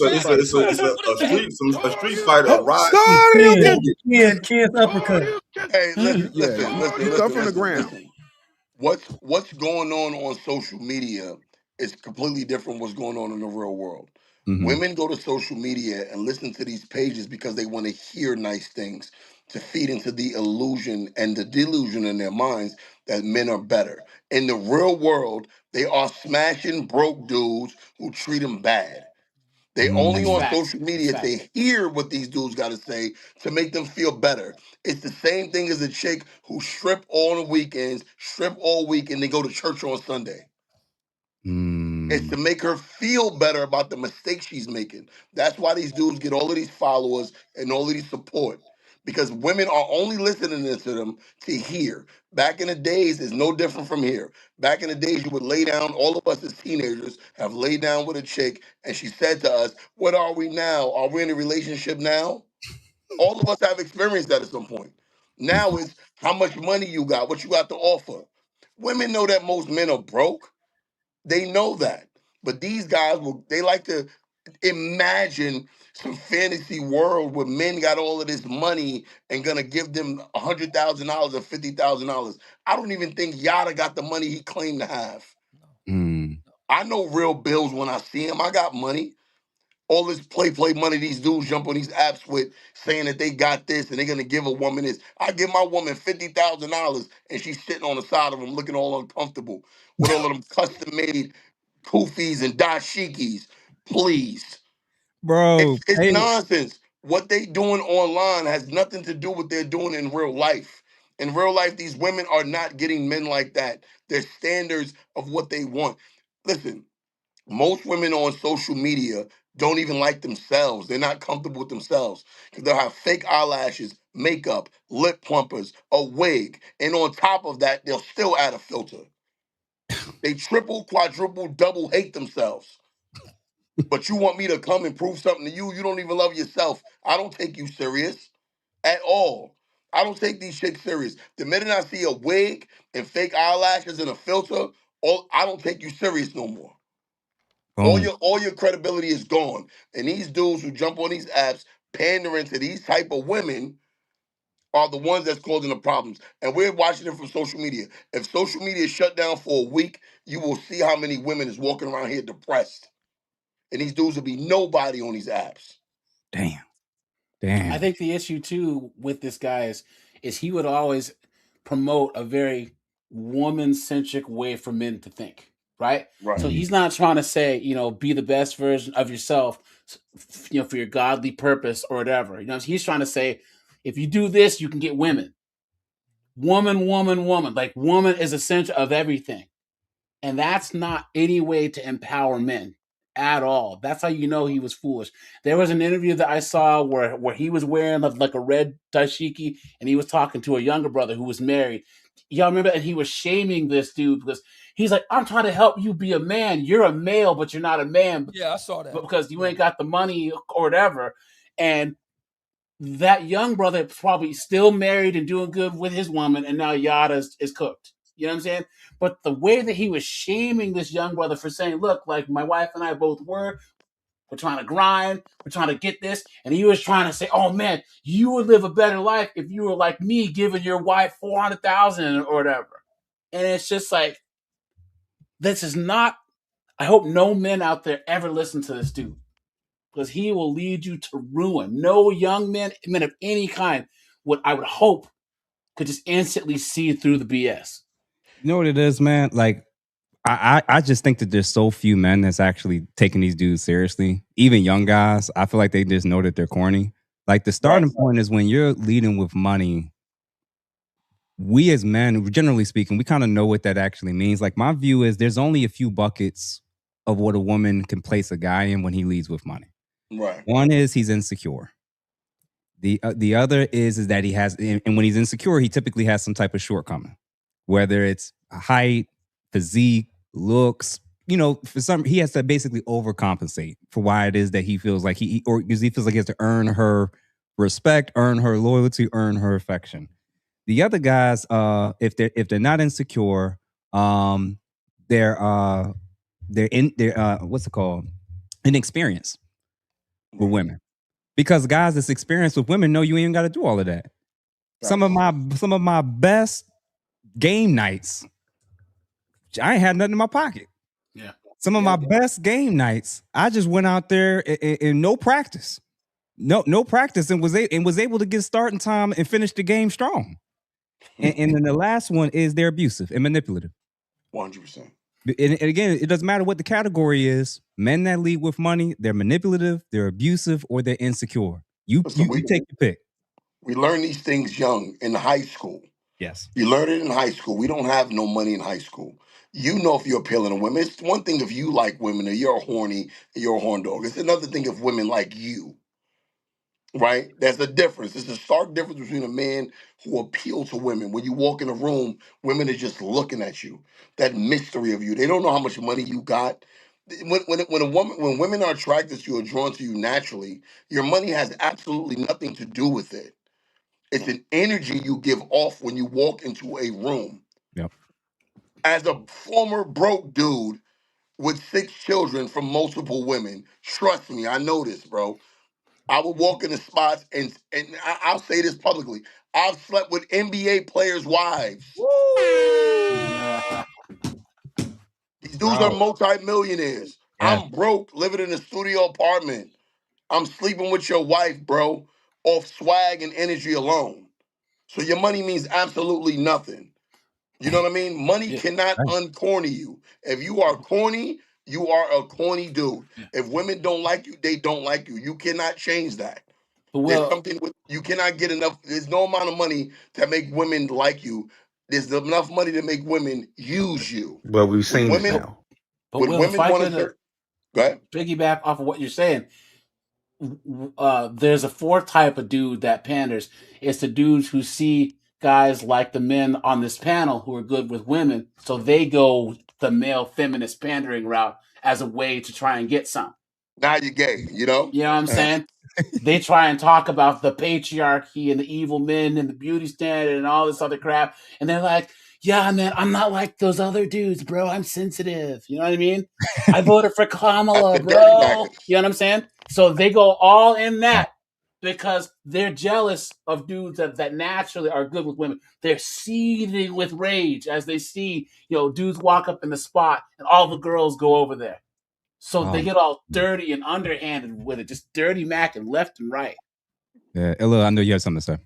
It's a street fighter. A ride. Ken's uppercut. Hey, listen. You come from the ground. What's going on social media is completely different what's going on in the real world. Women go to social media and listen to these pages because they want to hear nice things to feed into the illusion and the delusion in their minds that men are better. In the real world, they are smashing broke dudes who treat them bad. They only That's on facts. social media That's to facts. hear what these dudes got to say to make them feel better. It's the same thing as a chick who strip all the weekends, strip all week, and they go to church on Sunday. It's to make her feel better about the mistakes she's making. That's why these dudes get all of these followers and all of these support. Because women are only listening to them to hear. Back in the days, it's no different from here. Back in the days, you would lay down, all of us as teenagers have laid down with a chick, and she said to us, "What are we now? Are we in a relationship now?" All of us have experienced that at some point. Now it's how much money you got, what you got to offer. Women know that most men are broke. They know that. But these guys they like to imagine some fantasy world where men got all of this money and gonna give them $100,000 or $50,000. I don't even think Yada got the money he claimed to have. I know real bills when I see him. I got money. All this play money these dudes jump on these apps with, saying that they got this and they're gonna give a woman this. I give my woman $50,000 and she's sitting on the side of them looking all uncomfortable with all of them custom made kufis and dashikis. Please. Bro, It's hey, nonsense. What they doing online has nothing to do with what they're doing in real life. In real life, these women are not getting men like that. Their standards of what they want. Listen, most women on social media don't even like themselves. They're not comfortable with themselves because they'll have fake eyelashes, makeup, lip plumpers, a wig, and on top of that, they'll still add a filter. They triple, quadruple, double hate themselves. But you want me to come and prove something to you? You don't even love yourself. I don't take you serious at all. I don't take these chicks serious. The minute I see a wig and fake eyelashes and a filter, I don't take you serious no more. boom. All your credibility is gone. And these dudes who jump on these apps pandering to these type of women are the ones that's causing the problems. And we're watching it from social media. If social media is shut down for a week, you will see how many women is walking around here depressed. And these dudes will be nobody on these apps. Damn. I think the issue too with this guy is he would always promote a very woman centric way for men to think, right? Right. So he's not trying to say, be the best version of yourself, for your godly purpose or whatever. He's trying to say, if you do this, you can get women. Woman, woman, woman. Like, woman is essential of everything. And that's not any way to empower men at all. That's how you know he was foolish. There was an interview that I saw where he was wearing like a red dashiki and he was talking to a younger brother who was married. Y'all remember? And he was shaming this dude because he's like, I'm trying to help you be a man. You're a male, but you're not a man. Yeah, I saw that. Because you ain't got the money or whatever. And that young brother probably still married and doing good with his woman, and now Yada is cooked. You know what I'm saying? But the way that he was shaming this young brother for saying, look, like my wife and I both we're trying to grind, we're trying to get this. And he was trying to say, oh man, you would live a better life if you were like me, giving your wife 400,000 or whatever. And it's just like, this is not, I hope no men out there ever listen to this dude because he will lead you to ruin. No young men of any kind, what I would hope could just instantly see through the BS. You know what it is, man? Like, I just think that there's so few men that's actually taking these dudes seriously. Even young guys, I feel like they just know that they're corny. Like, the starting point is when you're leading with money. We as men, generally speaking, we kind of know what that actually means. Like, my view is there's only a few buckets of what a woman can place a guy in when he leads with money. Right. One is he's insecure. The other is that he has, and when he's insecure, he typically has some type of shortcoming, whether it's height, physique, looks. For some, he has to basically overcompensate for why it is that he feels like because he feels like he has to earn her respect, earn her loyalty, earn her affection. The other guys, if they're not insecure, they're what's it called? Inexperienced with women. Because guys that's experienced with women know you ain't got to do all of that. Some of my best game nights, I ain't had nothing in my pocket. Yeah. Some of my best game nights, I just went out there in no practice, no practice, and was able to get starting time and finish the game strong. And then the last one is they're abusive and manipulative. 100%. And again, it doesn't matter what the category is. Men that lead with money, they're manipulative, they're abusive, or they're insecure. You Listen, take your pick. we learn these things young in high school. Yes. You learn it in high school. We don't have no money in high school. You know if you're appealing to women. It's one thing if you like women and you're horny and you're a horn dog. It's another thing if women like you, right? There's a difference. There's a stark difference between a man who appeals to women. When you walk in a room, women are just looking at you. That mystery of you. They don't know how much money you got. When women are attracted to you or drawn to you naturally, your money has absolutely nothing to do with it. It's an energy you give off when you walk into a room. Yep. As a former broke dude with 6 children from multiple women, trust me, I know this, bro. I would walk into spots and I'll say this publicly. I've slept with NBA players' wives. These dudes are Bro. multimillionaires. Yes. I'm broke, living in a studio apartment. I'm sleeping with your wife, bro, off swag and energy alone. So your money means absolutely nothing. You know what I mean? Money Yeah. cannot uncorny you. If you are corny, you are a corny dude. If women don't like you, they don't like you. You cannot change that. But There's Will, something with you cannot get enough. There's no amount of money to make women like you. There's enough money to make women use you. Well, we've When seen it women, now. but when Will, if women I want to could serve, go ahead. piggyback off of what you're saying, there's a fourth type of dude that panders. It's the dudes who see guys like the men on this panel who are good with women, so they go the male feminist pandering route as a way to try and get some. Now you're gay. You know. You know what I'm saying? They try and talk about the patriarchy and the evil men and the beauty standard and all this other crap, and they're like, "Yeah, man, I'm not like those other dudes, bro. I'm sensitive." You know what I mean? I voted for That's Kamala, the dirty bro. Mac. You know what I'm saying? So they go all in that because they're jealous of dudes that naturally are good with women. They're seething with rage as they see, dudes walk up in the spot and all the girls go over there. So they get all dirty and underhanded with it, just dirty macking left and right. Yeah, Illa, I know you had something to say.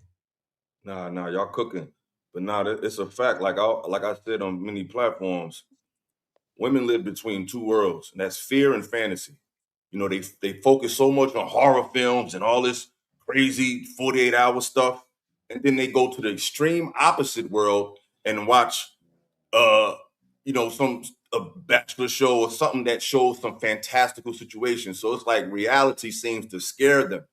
Nah, y'all cooking. But it's a fact. Like I said on many platforms, women live between two worlds, and that's fear and fantasy. You know, they focus so much on horror films and all this crazy 48-hour stuff, and then they go to the extreme opposite world and watch uh some a bachelor show or something that shows some fantastical situations. So it's like reality seems to scare them.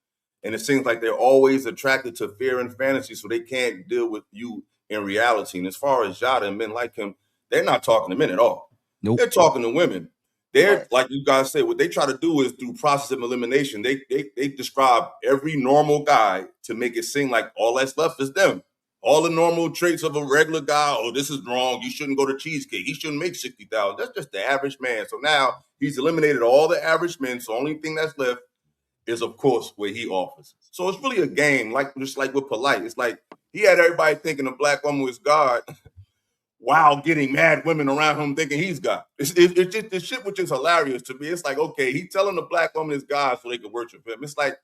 And it seems like they're always attracted to fear and fantasy, so they can't deal with you in reality. And as far as Jada and men like him, they're not talking to men at all. Nope. They're talking to women. They're Right. like you guys say, what they try to do is through process of elimination, they describe every normal guy to make it seem like all that's left is them. All the normal traits of a regular guy. Oh, this is wrong. You shouldn't go to cheesecake. He shouldn't make 60,000. That's just the average man. So now he's eliminated all the average men. So the only thing that's left is, of course, what he offers. So it's really a game, just like with Polite. It's like he had everybody thinking a black woman was God while getting mad women around him thinking he's God. It's just this shit, which is hilarious to me. It's like, okay, he telling the black woman is God so they can worship him. It's like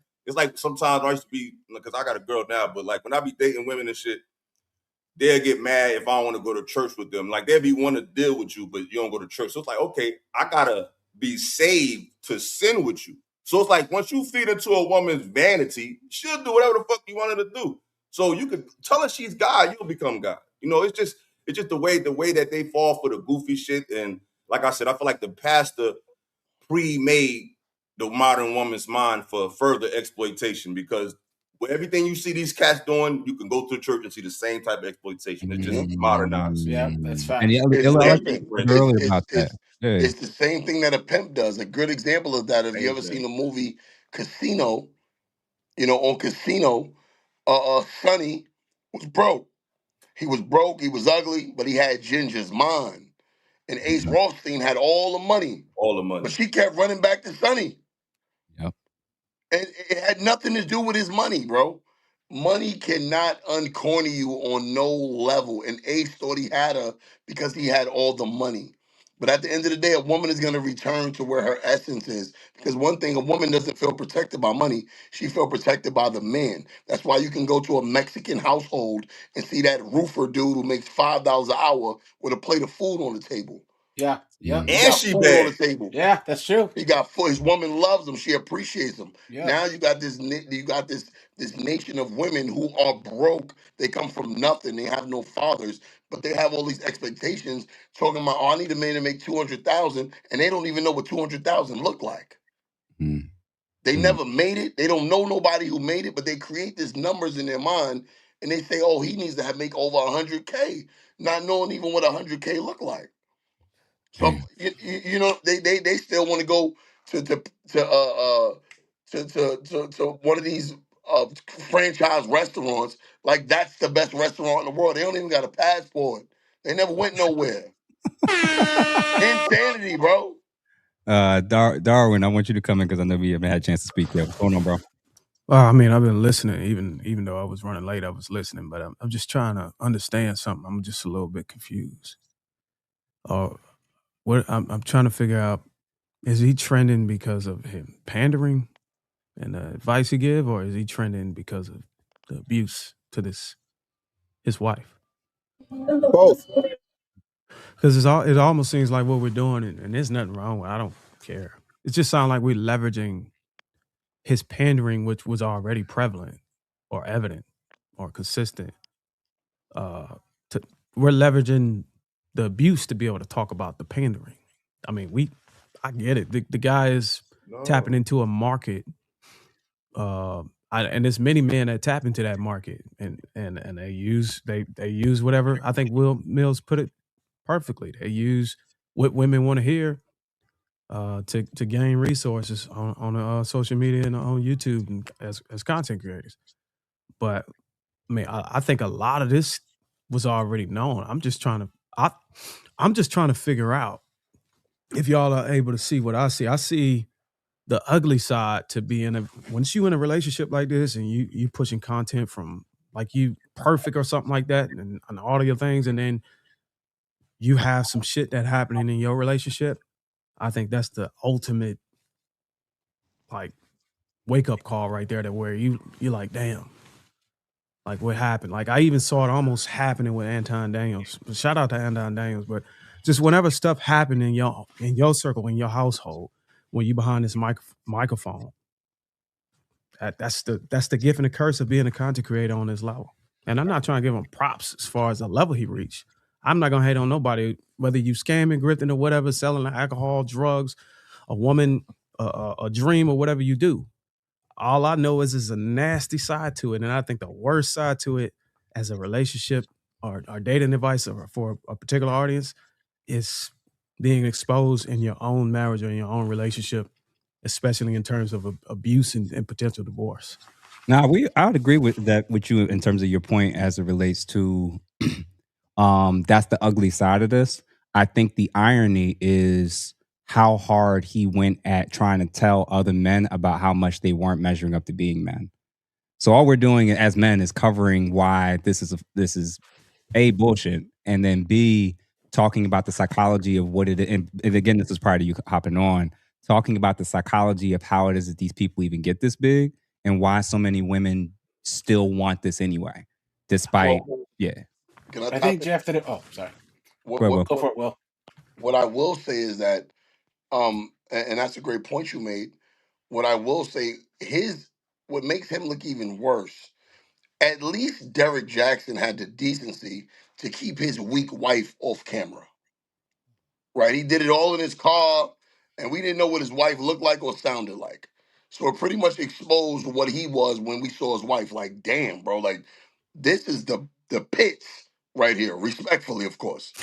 sometimes I used to be, because I got a girl now, but like when I be dating women and shit, they'll get mad if I don't want to go to church with them. Like they'll be want to deal with you, but you don't go to church. So it's like, okay, I gotta be saved to sin with you. So it's like once you feed into a woman's vanity, she'll do whatever the fuck you want her to do. So you could tell her she's God, you'll become God. It's just the way that they fall for the goofy shit. And like I said, I feel like the pastor pre-made the modern woman's mind for further exploitation, because with everything you see these cats doing, you can go to church and see the same type of exploitation. It's just modernized. Yeah, that's And facts. It's Illa, I like pimping. what you said earlier about that. Yeah. It's the same thing that a pimp does. A good example of that, if you Same ever seen thing. the movie Casino, on Casino, Sonny was broke. He was broke, he was ugly, but he had Ginger's mind. And Ace Rothstein had all the money, All the but money. she kept running back to Sonny. Yep. And it had nothing to do with his money, bro. Money cannot uncorny you on no level. And Ace thought he had her because he had all the money. But at the end of the day, a woman is going to return to where her essence is. Because one thing, a woman doesn't feel protected by money. She feel protected by the man. That's why you can go to a Mexican household and see that roofer dude who makes $5 an hour with a plate of food on the table. Yeah. Yeah. And He she got she food bad. on the table. Yeah, that's true. He got four. His woman loves him. She appreciates him. Yeah. Now you got this nation of women who are broke. They come from nothing. They have no fathers, but they have all these expectations. Talking about, oh, I need a man to make 200,000, and they don't even know what 200,000 look like. They never made it. They don't know nobody who made it, but they create these numbers in their mind, and they say, oh, he needs to make over 100K, not knowing even what 100K look like. So you know they still want to go to to to uh uh to one of these franchise restaurants like that's the best restaurant in the world. They don't even got a passport. They never went nowhere. Insanity, bro. Darwin, I want you to come in because I know we haven't had a chance to speak yet. What's going on, bro? Well, I mean, I've been listening, even though I was running late, I was listening, but I'm just trying to understand something. I'm just a little bit confused. What I'm trying to figure out, is he trending because of him pandering and the advice he give, or is he trending because of the abuse to his wife? Both. Because it almost seems like what we're doing, and there's nothing wrong with. I don't care. It just sounds like we're leveraging his pandering, which was already prevalent or evident or consistent. To, we're leveraging the abuse to be able to talk about the pandering. I mean, I get it. The guy is tapping into a market, and there's many men that tap into that market, and they use whatever. I think Will Mills put it perfectly. They use what women want to hear to gain resources on social media and on YouTube and as content creators. But I mean, I think a lot of this was already known. I'm just trying to figure out if y'all are able to see what I see. I see the ugly side to being once you in a relationship like this and you pushing content from like you perfect or something like that and all of your things, and then you have some shit that happening in your relationship. I think that's the ultimate like wake up call right there, that where you're like, damn, like what happened? Like I even saw it almost happening with Anton Daniels. Shout out to Anton Daniels, but just whenever stuff happened in your circle, in your household, when you behind this microphone, that's the gift and the curse of being a content creator on this level. And I'm not trying to give him props as far as the level he reached. I'm not gonna hate on nobody, whether you scamming, grifting, or whatever, selling alcohol, drugs, a woman, a dream, or whatever you do. All I know is a nasty side to it, and I think the worst side to it, as a relationship or dating advice or for a particular audience, is being exposed in your own marriage or in your own relationship, especially in terms of abuse and potential divorce. Now, I would agree with that with you in terms of your point as it relates to that's the ugly side of this. I think the irony is how hard he went at trying to tell other men about how much they weren't measuring up to being men. So all we're doing as men is covering why this is A, bullshit, and then B, talking about the psychology of what it is. And again, this is prior to you hopping on, talking about the psychology of how it is that these people even get this big and why so many women still want this anyway, despite, Well, yeah. can I I top think it? Jeff did it. Oh, sorry. Go ahead, Will. Go for it, Will. What I will say is that and that's a great point you made. What I will say, what makes him look even worse, at least Derek Jackson had the decency to keep his weak wife off camera. Right? He did it all in his car, and we didn't know what his wife looked like or sounded like. So it pretty much exposed what he was when we saw his wife. Like, damn, bro, like this is the pits right here. Respectfully, of course.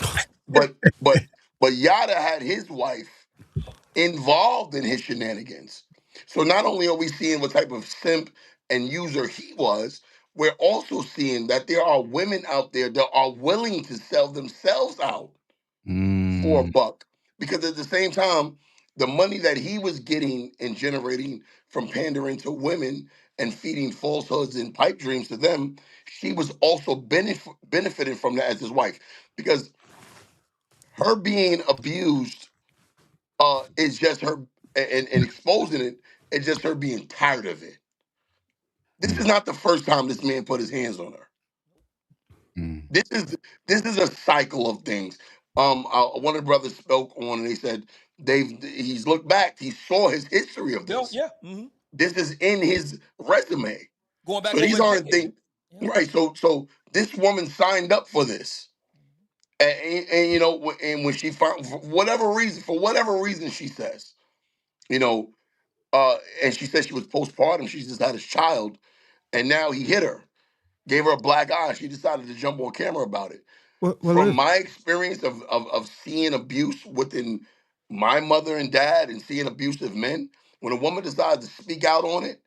But but but Yada had his wife involved in his shenanigans. So not only are we seeing what type of simp and user he was, we're also seeing that there are women out there that are willing to sell themselves out for a buck. Because at the same time, the money that he was getting and generating from pandering to women and feeding falsehoods and pipe dreams to them, she was also benefiting from that as his wife. Because her being abused is just her and exposing it, it's just her being tired of it. This is not the first time this man put his hands on her. This is a cycle of things. one of the brothers spoke on, and they said he's looked back, he saw his history of this. Yeah. Mm-hmm. This is in his resume. Going back So these over a aren't decade. things, right? So this woman signed up for this, and you know, and when she found for whatever reason she says, you know, and she said she was postpartum, she just had his child, and now he hit her, gave her a black eye. She decided to jump on camera about it. From my experience of seeing abuse within my mother and dad and seeing abusive men, when a woman decides to speak out on it,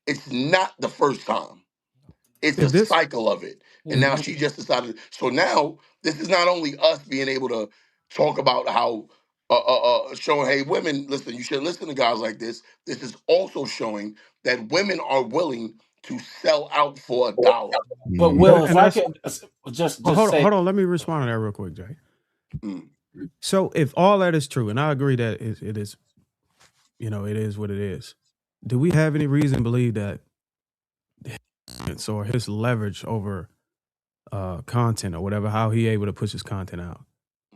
it's not the first time. It's a cycle of it. And now she just decided. So now this is not only us being able to talk about how showing, hey, women, listen, you should listen to guys like this. This is also showing that women are willing to sell out for $1. But Will, if I could just say, hold on, let me respond to that real quick, Jay. So if all that is true, and I agree that it is, you know, it is what it is. Do we have any reason to believe that or his leverage over content or whatever, how he able to push his content out,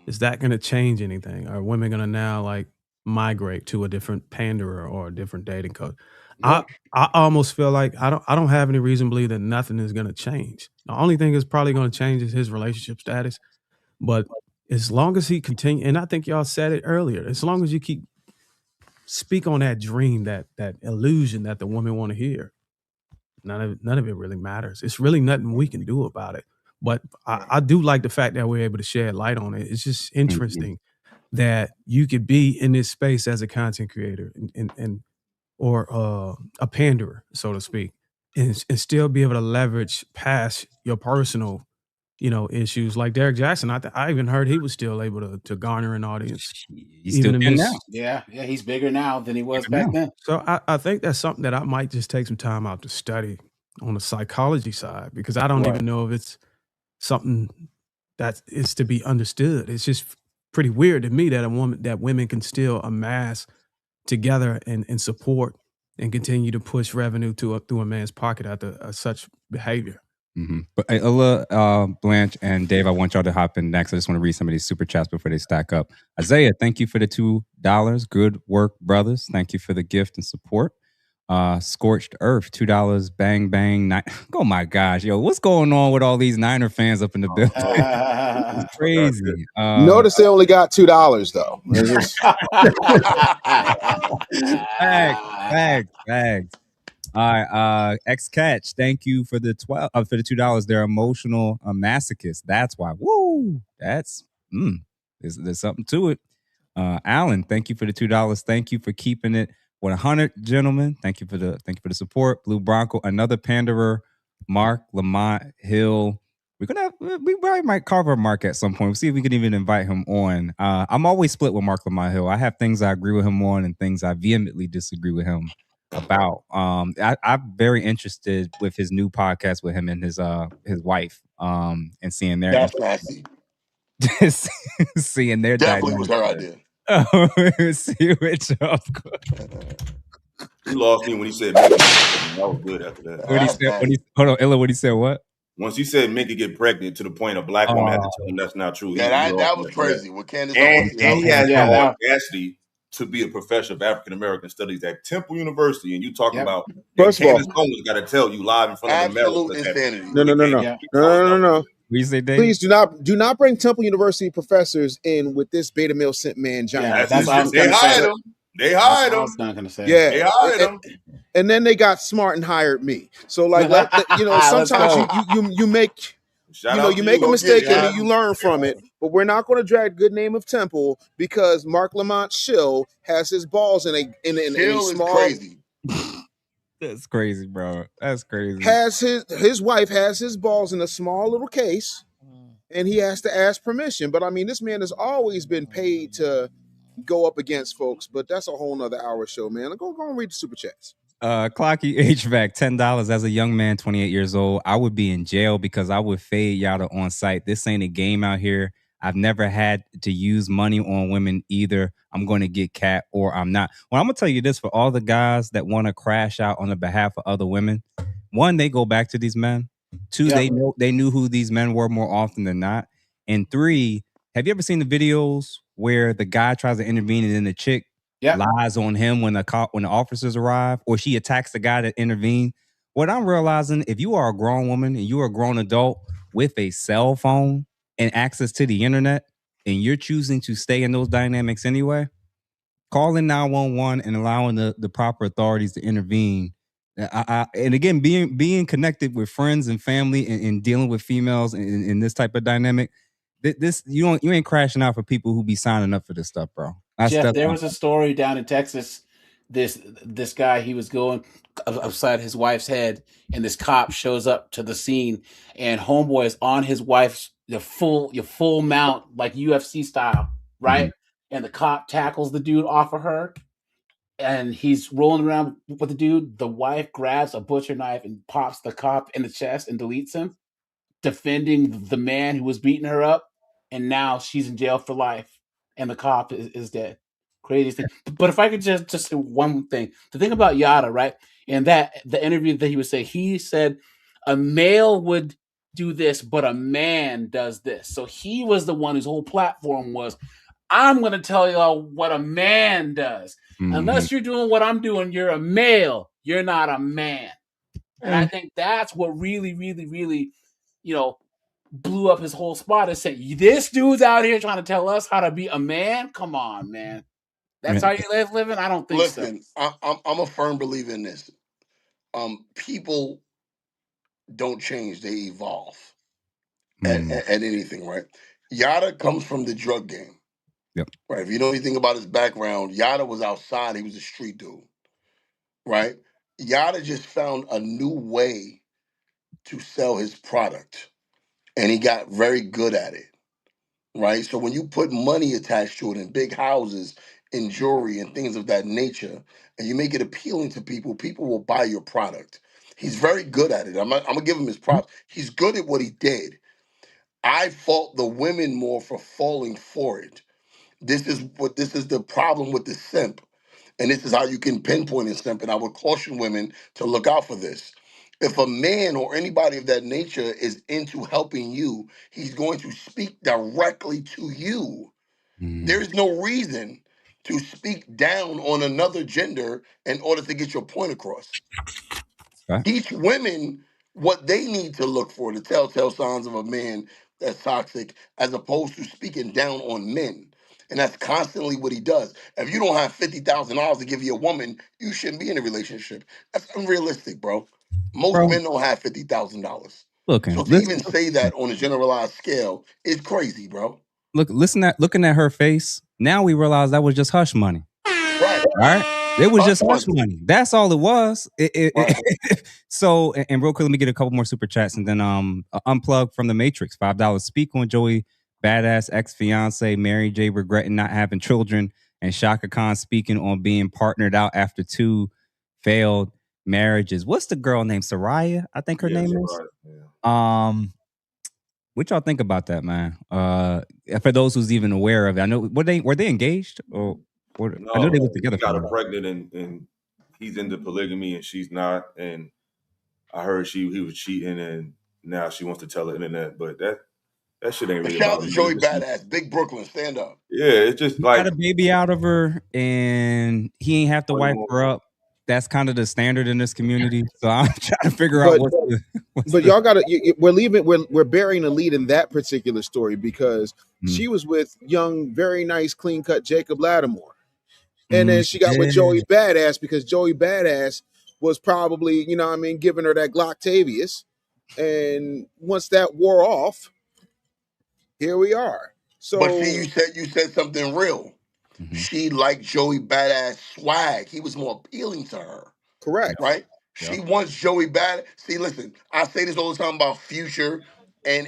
is that going to change anything? Are women going to now like migrate to a different panderer or a different dating coach? I almost feel like I don't have any reason to believe that nothing is going to change. The only thing is probably going to change is his relationship status. But as long as he continue, and I think y'all said it earlier, as long as you keep speak on that dream, that illusion that the woman want to hear, none of it really matters. It's really nothing we can do about it. But I do like the fact that we're able to shed light on it. It's just interesting that you could be in this space as a content creator and or a panderer, so to speak, and still be able to leverage past your personal, you know, issues. Like Derek Jackson, I even heard he was still able to garner an audience. He's still in now. Yeah, he's bigger now than he was back then. So I think that's something that I might just take some time out to study on the psychology side, because I don't even know if it's something that is to be understood. It's just pretty weird to me that women can still amass together and support and continue to push revenue through a man's pocket after such behavior. But Illa, Blanche, and Dave, I want y'all to hop in next. I just want to read some of these super chats before they stack up. Isaiah, thank you for the $2. Good work, brothers. Thank you for the gift and support. Scorched Earth, $2. Bang, bang. Oh my gosh, yo, what's going on with all these Niner fans up in the building? It's crazy. Notice they only got $2 though. Facts. All right, X Catch, thank you for the $2. They're emotional masochists. That's why. Woo! That's there's something to it. Alan, thank you for the $2. Thank you for keeping it 100, gentlemen. Thank you for the support. Blue Bronco, another panderer. Mark Lamont Hill. We probably might carve our Mark at some point. We'll see if we can even invite him on. I'm always split with Mark Lamont Hill. I have things I agree with him on and things I vehemently disagree with him about. I'm very interested with his new podcast with him and his wife. And seeing their That's nasty. seeing their Definitely was her idea. See what y'all. He lost me when he said Minka. That was good after that. What he said? Hold on, Illa. What he said? What? Once he said Minka get pregnant to the point a black woman had to tell him that's not true. Yeah, that was crazy. With Candace and Owens, he has the audacity to be a professor of African American studies at Temple University, and you talking about First of all, Candace Owens got to tell you live in front of absolute America. insanity. No. We say Dave? Please do not bring Temple University professors in with this beta male simp man giant. Yeah, that's what I was gonna say. They hired him. Yeah, they hired him. And then they got smart and hired me. So like, sometimes you make you make a mistake and you learn from it. But we're not going to drag good name of Temple because Mark Lamont Schill has his balls in a small. Crazy. That's crazy, bro. That's crazy. Has his wife has his balls in a small little case, and he has to ask permission. But I mean, this man has always been paid to go up against folks. But that's a whole nother hour show, man. Go and read the super chats. Clocky HVAC, $10. As a young man, 28 years old, I would be in jail because I would fade Yada on site. This ain't a game out here. I've never had to use money on women either. I'm going to get cat or I'm not. Well, I'm going to tell you this for all the guys that want to crash out on the behalf of other women. One, they go back to these men. Two, they knew who these men were more often than not. And three, Have you ever seen the videos where the guy tries to intervene and then the chick lies on him when the officers arrive, or she attacks the guy that intervened? What I'm realizing, if you are a grown woman and you are a grown adult with a cell phone and access to the internet, and you're choosing to stay in those dynamics anyway, calling 911 and allowing the proper authorities to intervene. And again, being connected with friends and family and dealing with females in this type of dynamic, this you ain't crashing out for people who be signing up for this stuff, bro. Jeff, there was a story down in Texas. This guy, he was going upside his wife's head, and this cop shows up to the scene, and homeboy is on his wife's your full mount, like UFC style, right? And the cop tackles the dude off of her, and he's rolling around with the dude. The wife grabs a butcher knife and pops the cop in the chest and deletes him, defending the man who was beating her up, and now she's in jail for life, and the cop is dead. Crazy thing. But if I could just say one thing, the thing about Yada, right? And that the interview that he said a male would do this, but a man does this. So he was the one whose whole platform was, I'm going to tell y'all what a man does. Unless you're doing what I'm doing, you're a male. You're not a man. And I think that's what really, really, really, blew up his whole spot and said, this dude's out here trying to tell us how to be a man? Come on, man. That's how you living? I don't think so. Listen, I'm a firm believer in this. People don't change; they evolve at anything, right? Yada comes from the drug game, right? If you know anything about his background, Yada was outside; he was a street dude, right? Yada just found a new way to sell his product, and he got very good at it, right? So when you put money attached to it in big houses, in jewelry and things of that nature, and you make it appealing to people, people will buy your product. He's very good at it. I'm gonna give him his props. He's good at what he did. I fault the women more for falling for it. This is the problem with the simp. And this is how you can pinpoint a simp. And I would caution women to look out for this. If a man or anybody of that nature is into helping you, he's going to speak directly to you. There's no reason to speak down on another gender in order to get your point across. Teach women what they need to look for, the telltale signs of a man that's toxic, as opposed to speaking down on men. And that's constantly what he does. If you don't have $50,000 to give your woman, you shouldn't be in a relationship. That's unrealistic, bro. Most men don't have $50,000. So to even say that on a generalized scale is crazy, bro. Looking at her face, now we realize that was just hush money. Right. All right. It was just hush money. That's all it was. So, and real quick, let me get a couple more super chats and then unplug from the Matrix. $5. Speak on Joey Badass ex-fiance Mary J regretting not having children, and Shaka Khan speaking on being partnered out after 2 failed marriages. What's the girl named Soraya? I think her name is. What y'all think about that, man? For those who's even aware of it, I know were they engaged or No, I know they were together. He got her pregnant and he's into polygamy and she's not. And I heard he was cheating and now she wants to tell the internet, but that shit ain't really Shout about out to me. Joey Badass, Big Brooklyn, stand up. Yeah, it's just like got a baby out of her and he ain't have to wipe her up. That's kind of the standard in this community. So I'm trying to figure out but y'all gotta we're burying the lead in that particular story because she was with young, very nice, clean-cut Jacob Lattimore. And then she got with Joey Badass because Joey Badass was probably, giving her that Glocktavius. And once that wore off, here we are. So, but see, you said something real. She liked Joey Badass swag. He was more appealing to her. Correct. Right? She wants Joey Badass. See, listen, I say this all the time about Future and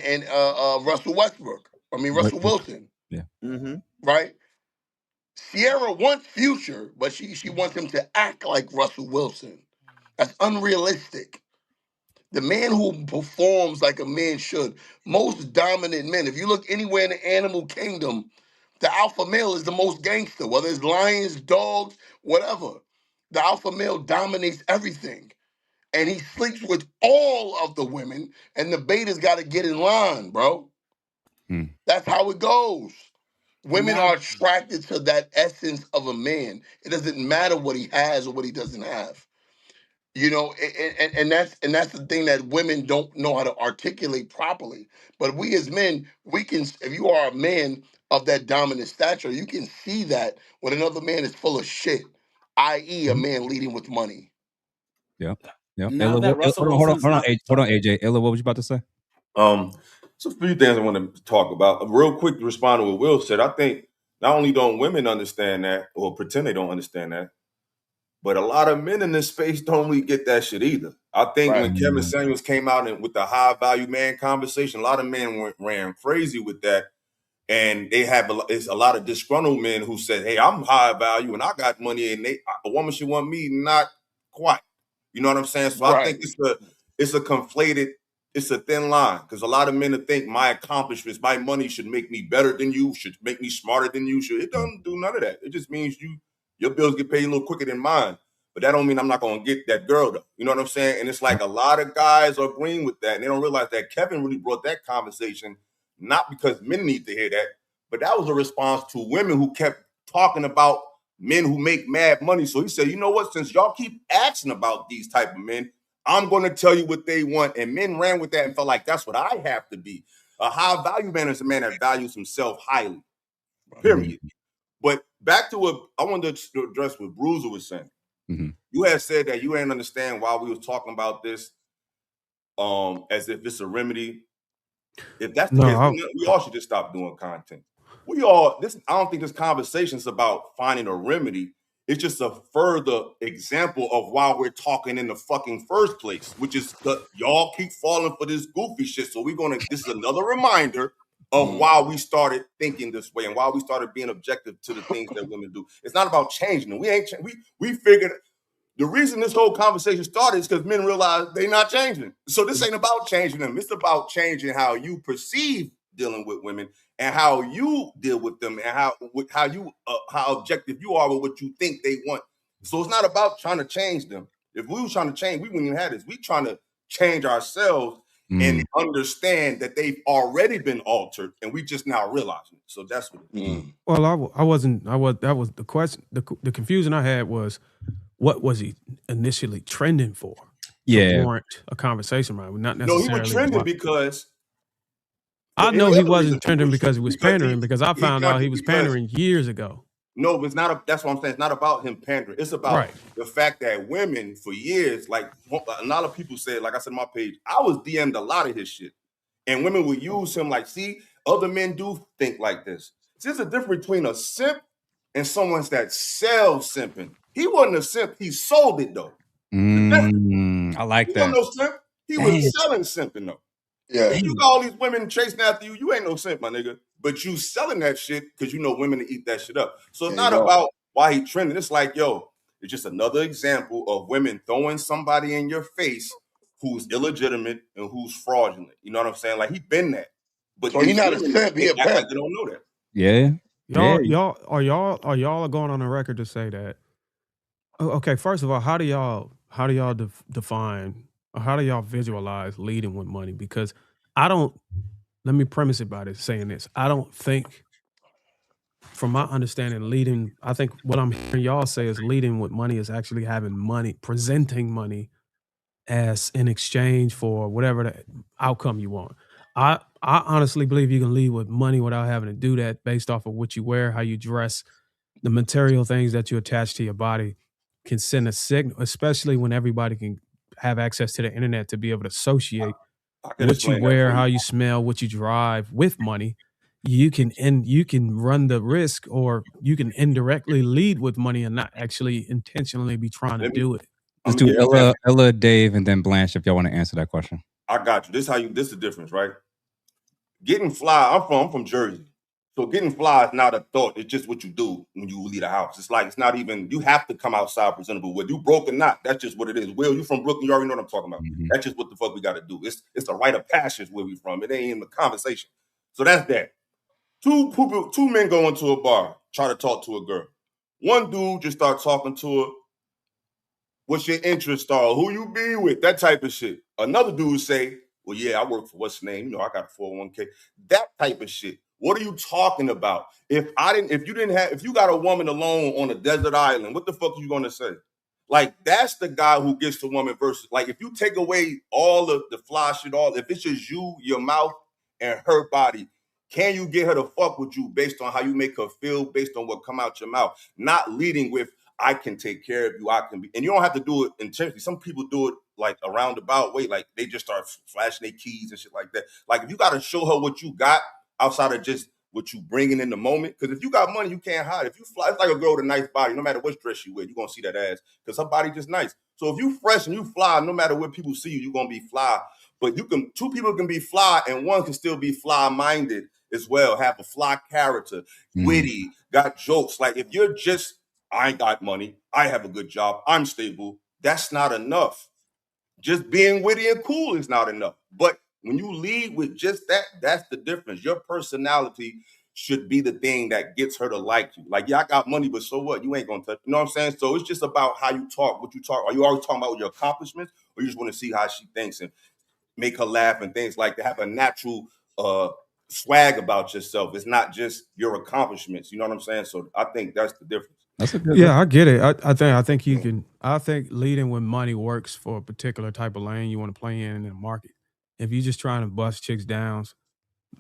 Russell Westbrook. Russell Wilson. Yeah. Right? Sierra wants Future, but she wants him to act like Russell Wilson. That's unrealistic. The man who performs like a man should. Most dominant men, if you look anywhere in the animal kingdom, the alpha male is the most gangster, whether it's lions, dogs, whatever. The alpha male dominates everything. And he sleeps with all of the women, and the betas got to get in line, bro. That's how it goes. Women now are attracted to that essence of a man. It doesn't matter what he has or what he doesn't have. You know, and that's the thing that women don't know how to articulate properly. But we as men, we can. If you are a man of that dominant stature, you can see that when another man is full of shit, i.e., a man leading with money. Yep. Yep. Now Ella, that Russell hold Wilson's not on, AJ. Ella, what was you about to say? It's a few things I want to talk about. Real quick to respond to what Will said. I think not only don't women understand that or pretend they don't understand that, but a lot of men in this space don't really get that shit either. I think Right. when Kevin Samuels came out and with the high value man conversation, a lot of men ran crazy with that. And they have it's a lot of disgruntled men who said, "Hey, I'm high value and I got money, and a woman should want me." Not quite. You know what I'm saying? So I Right. think it's a conflated, it's a thin line because a lot of men think my accomplishments, my money should make me better than you, should make me smarter than you. It doesn't do none of that. It just means your bills get paid a little quicker than mine. But that don't mean I'm not gonna get that girl though. You know what I'm saying? And it's like a lot of guys are agreeing with that, and they don't realize that Kevin really brought that conversation. Not because men need to hear that, but that was a response to women who kept talking about men who make mad money. So he said, you know what, since y'all keep asking about these type of men, I'm going to tell you what they want. And men ran with that and felt like that's what I have to be. A high value man is a man that values himself highly, period. But back to what I wanted to address what Bruiser was saying. You had said that you didn't understand why we was talking about this as if it's a remedy. If that's the case, we all should just stop doing content. I don't think this conversation is about finding a remedy. It's just a further example of why we're talking in the fucking first place, which is y'all keep falling for this goofy shit. So this is another reminder of why we started thinking this way and why we started being objective to the things that women do. It's not about changing them. We figured the reason this whole conversation started is because men realize they're not changing. So this ain't about changing them. It's about changing how you perceive dealing with women and how you deal with them and how objective you are with what you think they want. So it's not about trying to change them. If we were trying to change, we wouldn't even have this. We trying to change ourselves and understand that they've already been altered and we just now realizing it. So that's what it is. Well, that was the question. The confusion I had was, what was he initially trending for? To warrant a conversation around, not necessarily. No, he was trending because I know he wasn't trending because he was pandering, because I found out he was pandering years ago. No, but it's not. That's what I'm saying. It's not about him pandering. It's about the fact that women for years, like a lot of people said, like I said on my page, I was DM'd a lot of his shit. And women would use him like, see, other men do think like this. See, there's a difference between a simp and someone that sells simping. He wasn't a simp. He sold it, though. I like He that. wasn't no simp. He was selling simping, though. Yeah. If you got all these women chasing after you, you ain't no simp, my nigga. But you selling that shit because you know women to eat that shit up. So it's not about why he trending. It's like, yo, it's just another example of women throwing somebody in your face who's illegitimate and who's fraudulent. You know what I'm saying? Like, he been that. But So he's not a simp, he a act like pimp. they don't know that. Yeah. Y'all are going on the record to say that. Okay, first of all, how do y'all define, or how do y'all visualize leading with money? Because let me premise it by saying this. I don't think, from my understanding, I think what I'm hearing y'all say is leading with money is actually having money, presenting money as in exchange for whatever the outcome you want. I honestly believe you can lead with money without having to do that, based off of what you wear, how you dress, the material things that you attach to your body can send a signal, especially when everybody can have access to the internet to be able to associate what you wear, how you smell, what you drive with money. You can run the risk, or you can indirectly lead with money and not actually intentionally be trying to do it. Let's do Ella, Dave, and then Blanche if y'all want to answer that question. I got you. This is the difference, right? Getting fly, I'm from Jersey. So getting fly is not a thought. It's just what you do when you leave the house. It's like, it's not even, you have to come outside presentable. Whether you broke or not, that's just what it is. Will, you from Brooklyn, you already know what I'm talking about. That's just what the fuck we got to do. It's a rite of passage where we from. It ain't even a conversation. So that's that. Two men go into a bar, try to talk to a girl. One dude just start talking to her. What's your interest are? Who you be with? That type of shit. Another dude say, well, yeah, I work for what's the name? You know, I got a 401k. That type of shit. What are you talking about? If you got a woman alone on a desert island, what the fuck are you gonna say? Like, that's the guy who gets the woman versus, like, if you take away all of the fly shit, if it's just you, your mouth, and her body, can you get her to fuck with you based on how you make her feel, based on what come out your mouth? Not leading with, I can take care of you, I can be, and you don't have to do it intentionally. Some people do it like a roundabout way, like they just start flashing their keys and shit like that. Like, if you got to show her what you got outside of just what you bringing in the moment, because if you got money, you can't hide. If you fly, it's like a girl with a nice body. No matter what dress she wear, you're gonna see that ass because her body just nice. So if you fresh and you fly, no matter what people see you, you're gonna be fly. But two people can be fly, and one can still be fly-minded as well, have a fly character, witty, got jokes. Like, if you're just, I ain't got money, I have a good job, I'm stable, that's not enough. Just being witty and cool is not enough. But when you lead with just that, that's the difference. Your personality should be the thing that gets her to like you. Like, yeah, I got money, but so what? You ain't gonna touch. You know what I'm saying? So it's just about how you talk, what you talk. Are you always talking about your accomplishments, or you just want to see how she thinks and make her laugh and things like that? Have a natural swag about yourself. It's not just your accomplishments. You know what I'm saying? So I think that's the difference. That's a good. Yeah, I get it. I think you can. I think leading with money works for a particular type of lane you want to play in the market. If you're just trying to bust chicks down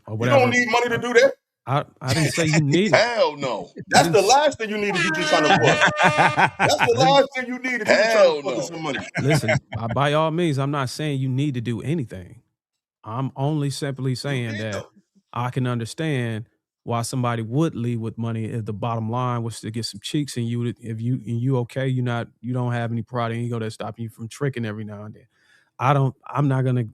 or whatever, you don't need money to do that. I didn't say you need it. Hell no. That's the last thing you need if you're just trying to bust. That's the last thing you need if you're just trying to fuck with some money. Listen, by all means, I'm not saying you need to do anything. I'm only simply saying that I can understand why somebody would lead with money if the bottom line was to get some cheeks and you. If you okay, you don't have any pride and ego that's stopping you from tricking every now and then. I'm not gonna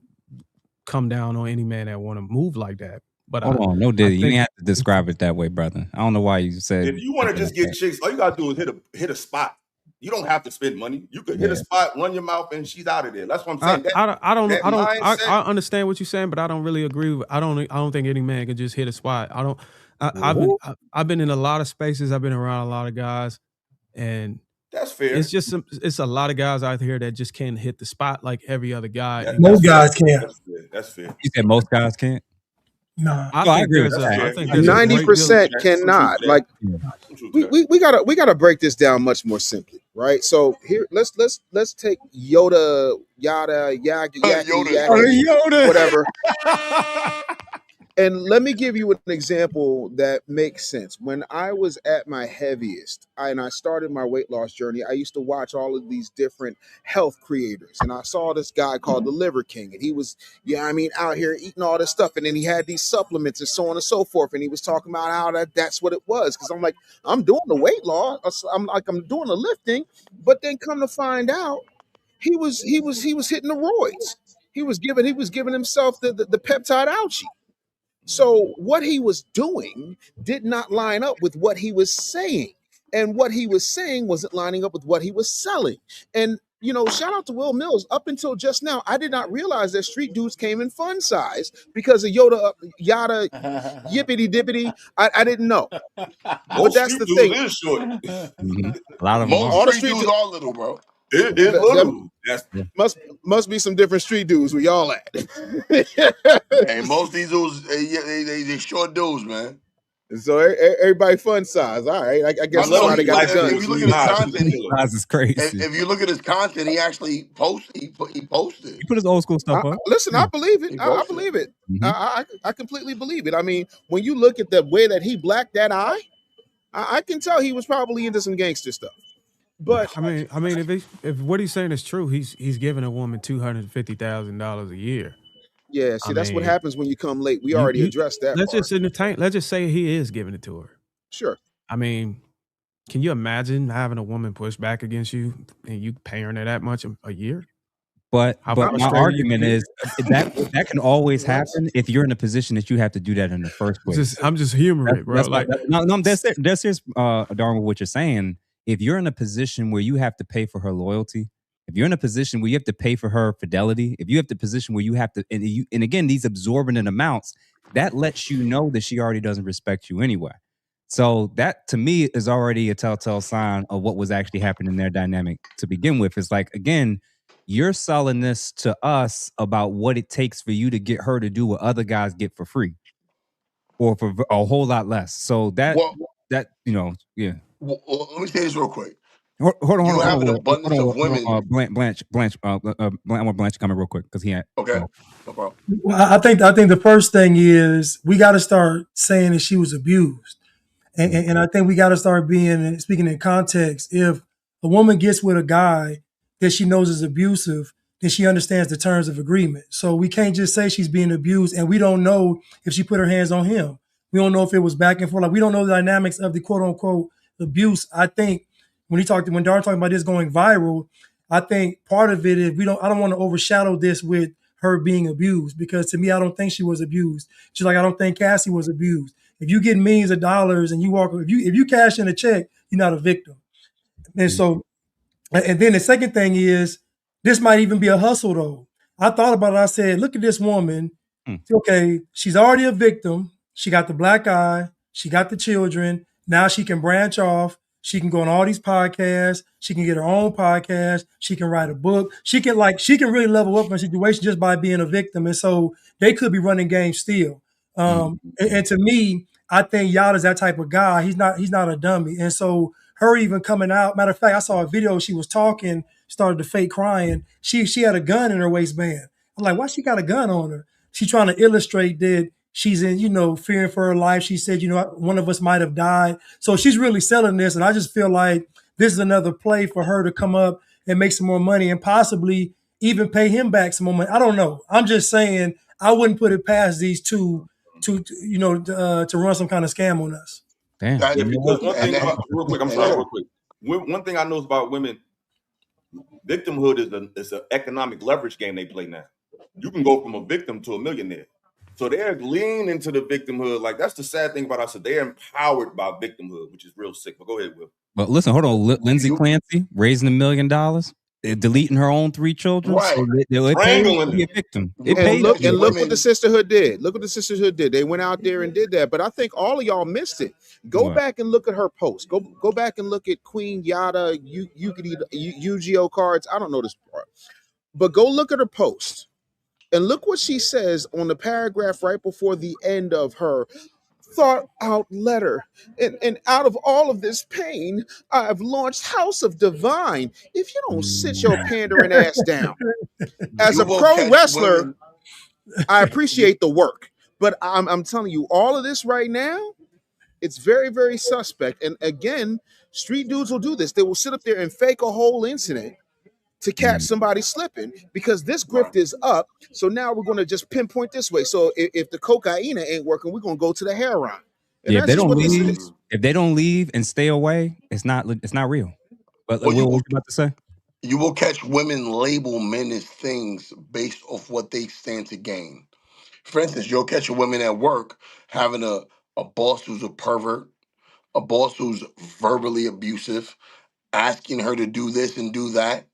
come down on any man that want to move like that. But hold on, no Diddy, you ain't have to describe it that way, brother. I don't know why you said. If you want to just get chicks, all you gotta do is hit a spot. You don't have to spend money. You could hit a spot, run your mouth, and she's out of there. That's what I'm saying. I understand what you're saying, but I don't really agree with. I don't think any man can just hit a spot. I've been in a lot of spaces. I've been around a lot of guys, and that's fair. It's a lot of guys out here that just can't hit the spot like every other guy. Most guys can't. That's fair. You said most guys can't. No, I think there's 90% cannot. Like, we gotta break this down much more simply, right? So here, let's take Yoda, whatever. And let me give you an example that makes sense. When I was at my heaviest, and I started my weight loss journey, I used to watch all of these different health creators. And I saw this guy called the Liver King. And he was, out here eating all this stuff. And then he had these supplements and so on and so forth. And he was talking about how that's what it was. Because I'm like, I'm doing the weight loss. I'm doing the lifting. But then come to find out, he was hitting the roids. He was giving himself the peptide algae. So what he was doing did not line up with what he was saying. And what he was saying wasn't lining up with what he was selling. And, shout out to Will Mills. Up until just now, I did not realize that street dudes came in fun size because of yada, yippity dippity. I didn't know. But that's the thing. Is short. A lot of most street dudes are little, bro. It is little. Must be some different street dudes where y'all at. Hey, most of these dudes, they short dudes, man. So everybody fun size. All right, I guess somebody got guns. If you look at his content, size is crazy. If you look at his content, he actually posted. He posted. He put his old school stuff up. Listen, I believe it. I believe it. I completely believe it. I mean, when you look at the way that he blacked that eye, I can tell he was probably into some gangster stuff. But I mean, if what he's saying is true, he's giving a woman $250,000 a year. Yeah, see, that's what happens when you come late. We already addressed that. Let's just entertain. Let's just say he is giving it to her. Sure. I mean, can you imagine having a woman push back against you and you paying her that much a year? But my argument is that can always happen if you're in a position that you have to do that in the first place. I'm just humoring it, bro. That's serious, Darwin, what you're saying. If you're in a position where you have to pay for her loyalty, if you're in a position where you have to pay for her fidelity, if you have the position where you have to, and again, these absorbent amounts, that lets you know that she already doesn't respect you anyway. So that to me is already a telltale sign of what was actually happening in their dynamic to begin with. It's like, again, you're selling this to us about what it takes for you to get her to do what other guys get for free or for a whole lot less. So that Well, yeah. well, let me say this real quick. Hold on, You hold have an on, hold abundance on, of women. Blanche. I want Blanche to come in real quick because he had. Okay, no problem. Well, I think the first thing is we got to start saying that she was abused, and I think we got to start speaking in context. If a woman gets with a guy that she knows is abusive, then she understands the terms of agreement. So we can't just say she's being abused, and we don't know if she put her hands on him. We don't know if it was back and forth. Like we don't know the dynamics of the quote unquote abuse. I think when Darren talking about this going viral, I think part of it is I don't want to overshadow this with her being abused, because to me, I don't think she was abused. Just like I don't think Cassie was abused. If you get millions of dollars and if you cash in a check, you're not a victim. And so, and then the second thing is, this might even be a hustle though. I thought about it. I said, look at this woman. Okay, she's already a victim. She got the black eye. She got the children. Now she can branch off. She can go on all these podcasts. She can get her own podcast. She can write a book. She can really level up her situation just by being a victim. And so they could be running games still. And to me, I think Yada's that type of guy. He's not a dummy. And so her even coming out. Matter of fact, I saw a video. She was talking, started to fake crying. She had a gun in her waistband. I'm like, why she got a gun on her? She's trying to illustrate that she's in, fearing for her life. She said, one of us might have died. So she's really selling this. And I just feel like this is another play for her to come up and make some more money and possibly even pay him back some more money. I don't know. I'm just saying I wouldn't put it past these two to run some kind of scam on us. Damn. Yeah, because one thing about real quick, I'm sorry, real quick. One thing I know about women, victimhood is an economic leverage game they play now. You can go from a victim to a millionaire. So they're leaning into the victimhood. Like, that's the sad thing about us. They're empowered by victimhood, which is real sick. But go ahead, Will. But listen, hold on. Lindsay Clancy raising $1 million, deleting her own 3 children. Right. So it pays to be a victim. It pays. And look what the sisterhood did. Look what the sisterhood did. They went out there and did that. But I think all of y'all missed it. Go back and look at her post. Go back and look at Queen Yada, Yu-Gi-Oh cards. I don't know this part. But go look at her post. And look what she says on the paragraph right before the end of her thought out letter. And out of all of this pain, I've launched House of Divine. If you don't sit your pandering ass down, as a pro wrestler, I appreciate the work. But I'm telling you, all of this right now, it's very, very suspect. And again, street dudes will do this. They will sit up there and fake a whole incident to catch somebody slipping, because this grift is up. So now we're going to just pinpoint this way. So if the cocaine ain't working, we're going to go to the heroin. And if they don't leave and stay away, it's not real. But what you about to say? You will catch women label men as things based off what they stand to gain. For instance, you'll catch a woman at work having a boss who's a pervert, a boss who's verbally abusive, asking her to do this and do that.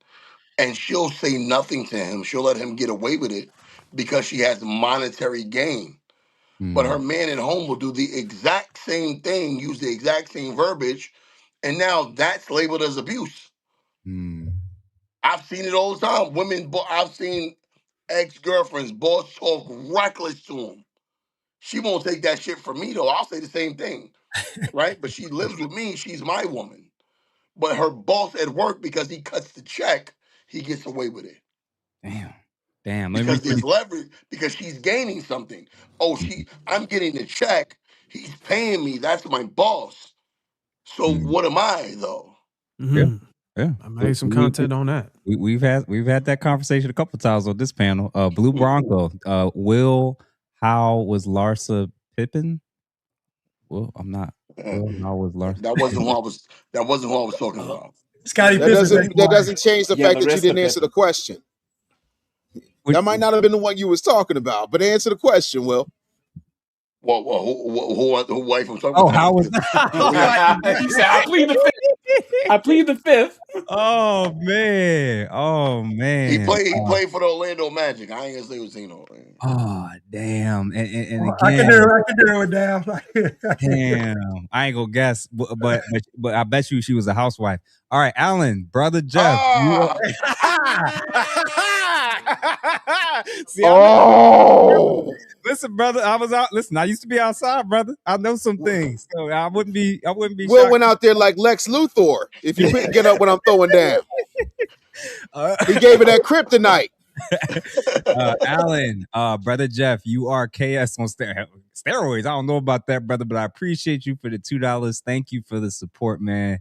And she'll say nothing to him. She'll let him get away with it because she has monetary gain. But her man at home will do the exact same thing, use the exact same verbiage, and now that's labeled as abuse. I've seen it all the time. I've seen ex-girlfriends, boss talk reckless to them. She won't take that shit from me, though. I'll say the same thing, right? But she lives with me. She's my woman. But her boss at work, because he cuts the check, he gets away with it. Damn. Because there's leverage, because she's gaining something. I'm getting the check. He's paying me. That's my boss. So what am I, though? Yeah. I made some content on that. We've had that conversation a couple times on this panel. Blue Bronco, Will, how was Larsa Pippen? Well, I'm not. Will, how was Larsa? That wasn't who I was talking about. Scotty that doesn't change the fact that you didn't answer the question. That might not have been the one you was talking about, but answer the question, Will. Well, who wife I'm talking about? Oh, how was that? He said, I plead the fifth. Oh man. He played for the Orlando Magic. I ain't gonna say it was Zeno. Oh, damn. And I can again, narrow it down. damn. I ain't gonna guess, but I bet you she was a housewife. All right, Alan, brother Jeff. You Ah, see, I know. Oh, Listen, brother, I was out. Listen, I used to be outside, brother. I know some things, so I wouldn't be Will shocked. went out there like Lex Luthor. If you get up when I'm throwing down, Uh, he gave it that kryptonite. Alan, brother Jeff, you are KS on steroids. I don't know about that, brother, but I appreciate you for the $2. Thank you for the support, man.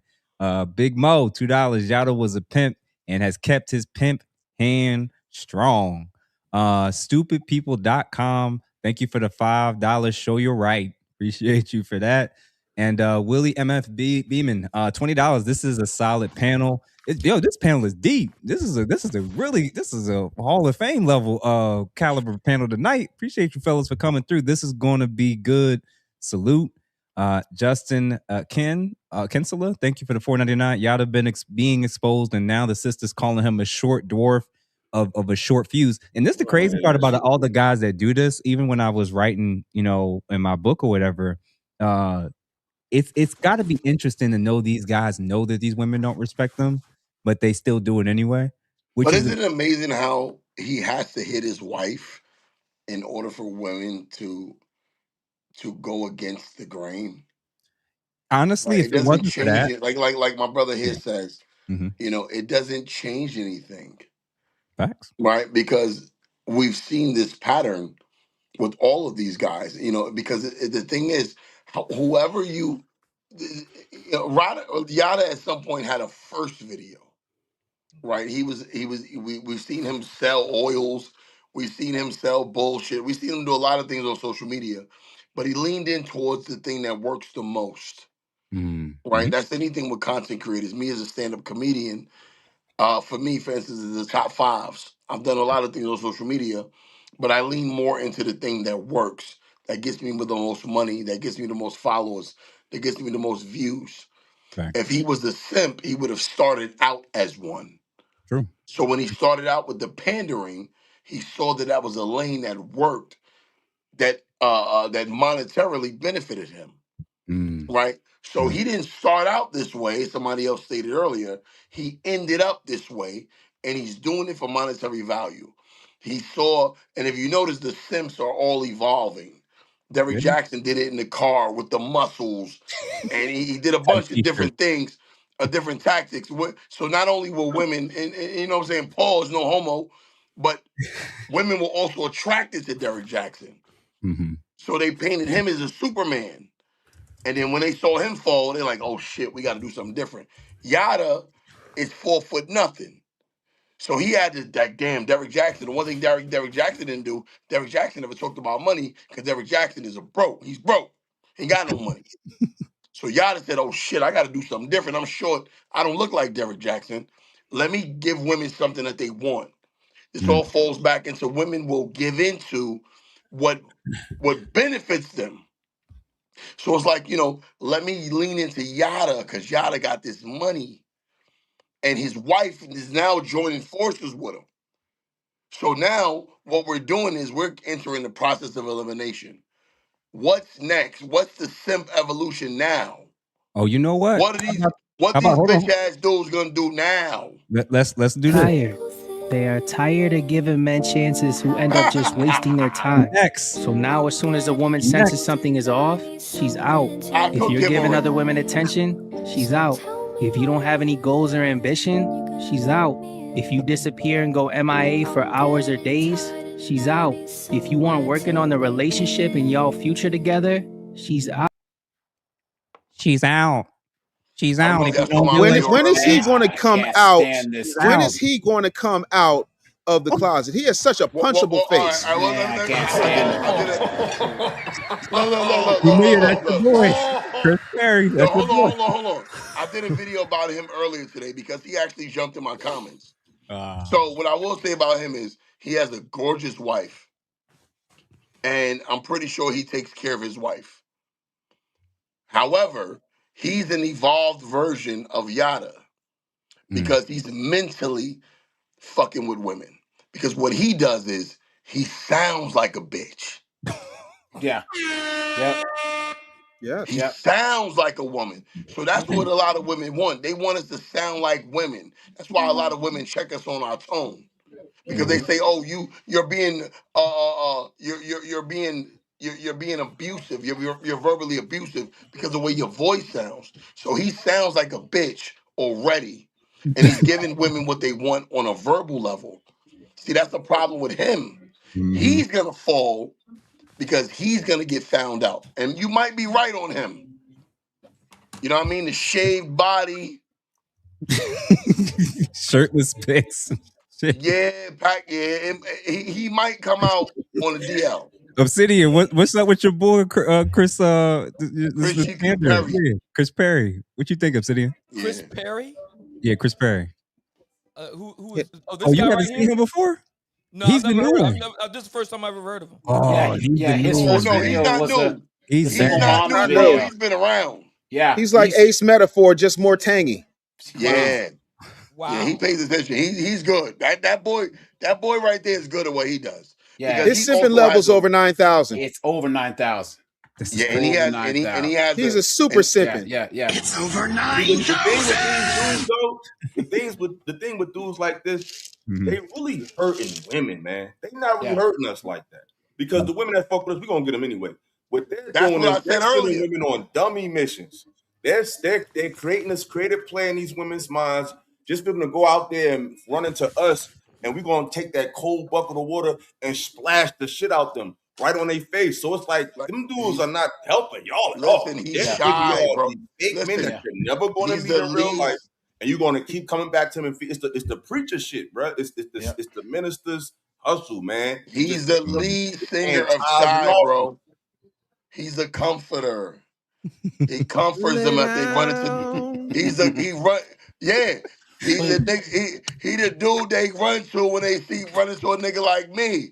Big Mo, $2. Yada was a pimp and has kept his pimp hand strong. Stupidpeople.com. Thank you for the $5. Show your right. Appreciate you for that. And Willie MFB Beeman, $20. This is a solid panel. This panel is deep. This is a Hall of Fame level caliber panel tonight. Appreciate you fellas for coming through. This is going to be good. Salute. Justin Kinsella, thank you for the $4.99. Yada been being exposed, and now the sister's calling him a short dwarf of a short fuse. And this is the crazy part about all the guys that do this. Even when I was writing, in my book or whatever, it's got to be interesting to know these guys know that these women don't respect them, but they still do it anyway. Which but is isn't it amazing how he has to hit his wife in order for women to go against the grain? honestly, Right? if It it doesn't wasn't for change that, it. Like my brother here yeah, says, mm-hmm. it doesn't change anything. Facts, right? Because we've seen this pattern with all of these guys, because the thing is, whoever Yada at some point had a first video, right? We've seen him sell oils, we've seen him sell bullshit, we've seen him do a lot of things on social media, but he leaned in towards the thing that works the most, right? Mm-hmm. That's anything with content creators. Me as a stand-up comedian, for me, for instance, is the top fives. I've done a lot of things on social media, but I lean more into the thing that works, that gets me the most money, that gets me the most followers, that gets me the most views. Facts. If he was the simp, he would have started out as one. True. So when he started out with the pandering, he saw that that was a lane that worked, that monetarily benefited him, right? So Mm-hmm. he didn't start out this way. Somebody else stated earlier. He ended up this way, and he's doing it for monetary value. He saw, and if you notice, the simps are all evolving. Derrick Yeah. Jackson did it in the car with the muscles, and he did a Tight bunch of t-shirt. different things, different tactics. So not only were women, and you know what I'm saying, pause, no homo, but women were also attracted to Derrick Jackson. Mm-hmm. So they painted him as a Superman. And then when they saw him fall, they're like, oh shit, we got to do something different. Yada is 4 foot nothing. So he had this, that damn Derrick Jackson. The one thing Derrick Jackson didn't do, Derrick Jackson never talked about money because Derrick Jackson is broke. He's broke. He ain't got no money. So Yada said, oh shit, I got to do something different. I'm short. I don't look like Derrick Jackson. Let me give women something that they want. This all falls back into women will give into what benefits them. So it's like, let me lean into Yada because Yada got this money and his wife is now joining forces with him. So now what we're doing is we're entering the process of elimination. What's next? What's the simp evolution now? Oh, you know what? What are these what How about these hold bitch on? ass dudes gonna do now? Let's do this. Tired. They are tired of giving men chances who end up just wasting their time. Next. So now, as soon as a woman senses something is off, she's out. I If cooked you're him giving already. other women attention, she's out. If you don't have any goals or ambition, she's out. If you disappear and go MIA for hours or days, she's out. If you want working on the relationship and y'all future together, she's out. She's out. She's I don't out. know if If you y'all saw don't my do When it, video when is earlier. he going to come can't out? stand this she's guy. When out. is he going to come out of the closet? He has such a punchable All right, face. all right, well, Man, I can't I did stand it. him. That's the boy. Chris Perry. Yo, That's your boy. hold on. I did a video about him earlier today because he actually jumped in my comments. Ah. So what I will say about him is he has a gorgeous wife, and I'm pretty sure he takes care of his wife. However, he's an evolved version of Yada because he's mentally fucking with women. Because what he does is he sounds like a bitch. Yeah. Yep. Yes. He Yep. sounds like a woman. So that's what a lot of women want. They want us to sound like women. That's why a lot of women check us on our tone. Because they say, "Oh, you're being you're being abusive. You're verbally abusive because of the way your voice sounds." So he sounds like a bitch already, and he's giving women what they want on a verbal level. See, that's the problem with him. Mm-hmm. He's gonna fall because he's gonna get found out, and you might be right on him. You know what I mean? The shaved body, Shirtless pics. yeah, pack, yeah. He might come out on the DL. Obsidian, what's up with your boy Chris? This Chris is Chico Andrew. Perry. Yeah, Chris Perry. What you think, Obsidian? Chris Yeah. Perry? Yeah, Chris Perry. Who is? Oh, Oh, this you guy haven't right seen here? him before? No, He's I've the never new heard. one. This is the first time I've ever heard of him. Oh, he's the his new Oh first one, no, he's man. video not was new. the He's single He's not moms new, Not bro. new. video. He's been around. Yeah. He's like Ace Metaphor, just more tangy. Wow. Yeah. Yeah, he Wow. pays attention. He's good. That boy right there is good at what he does. Yeah. Because His he simping also has level's a over 9,000. It's over 9,000. This is yeah, and he crazy. Over has and he 9,000. has He's a super and simping. Yeah. See, the thing with these dudes, though, the thing with dudes like this, Mhm. they really hurting women, man. They not really Yeah. hurting us like that because the women that fuck with us, we gonna get them anyway. What they're that's doing what is I they're said sending earlier. women on dummy missions. They're creating this creative play in these women's minds, just for them to go out there and run into us, and we're gonna take that cold bucket of water and splash the shit out them right on their face. So it's like Like them dudes are not helping y'all at listen, all. he's They're Yeah. giving shy, y'all bro. these fake men that Listen, Yeah. you're never going to he's meet the in real life, least and you're going to keep coming back to him. And it's the preacher shit, bro. Yep. It's the minister's hustle, man. You he's just the Mhm. lead singer paying of tithes and Shy, offerings. bro. He's a comforter. He comforts Lay them if they run into. down. He run. Yeah, he's the nigga. He the dude they run to when they see run into a nigga like me.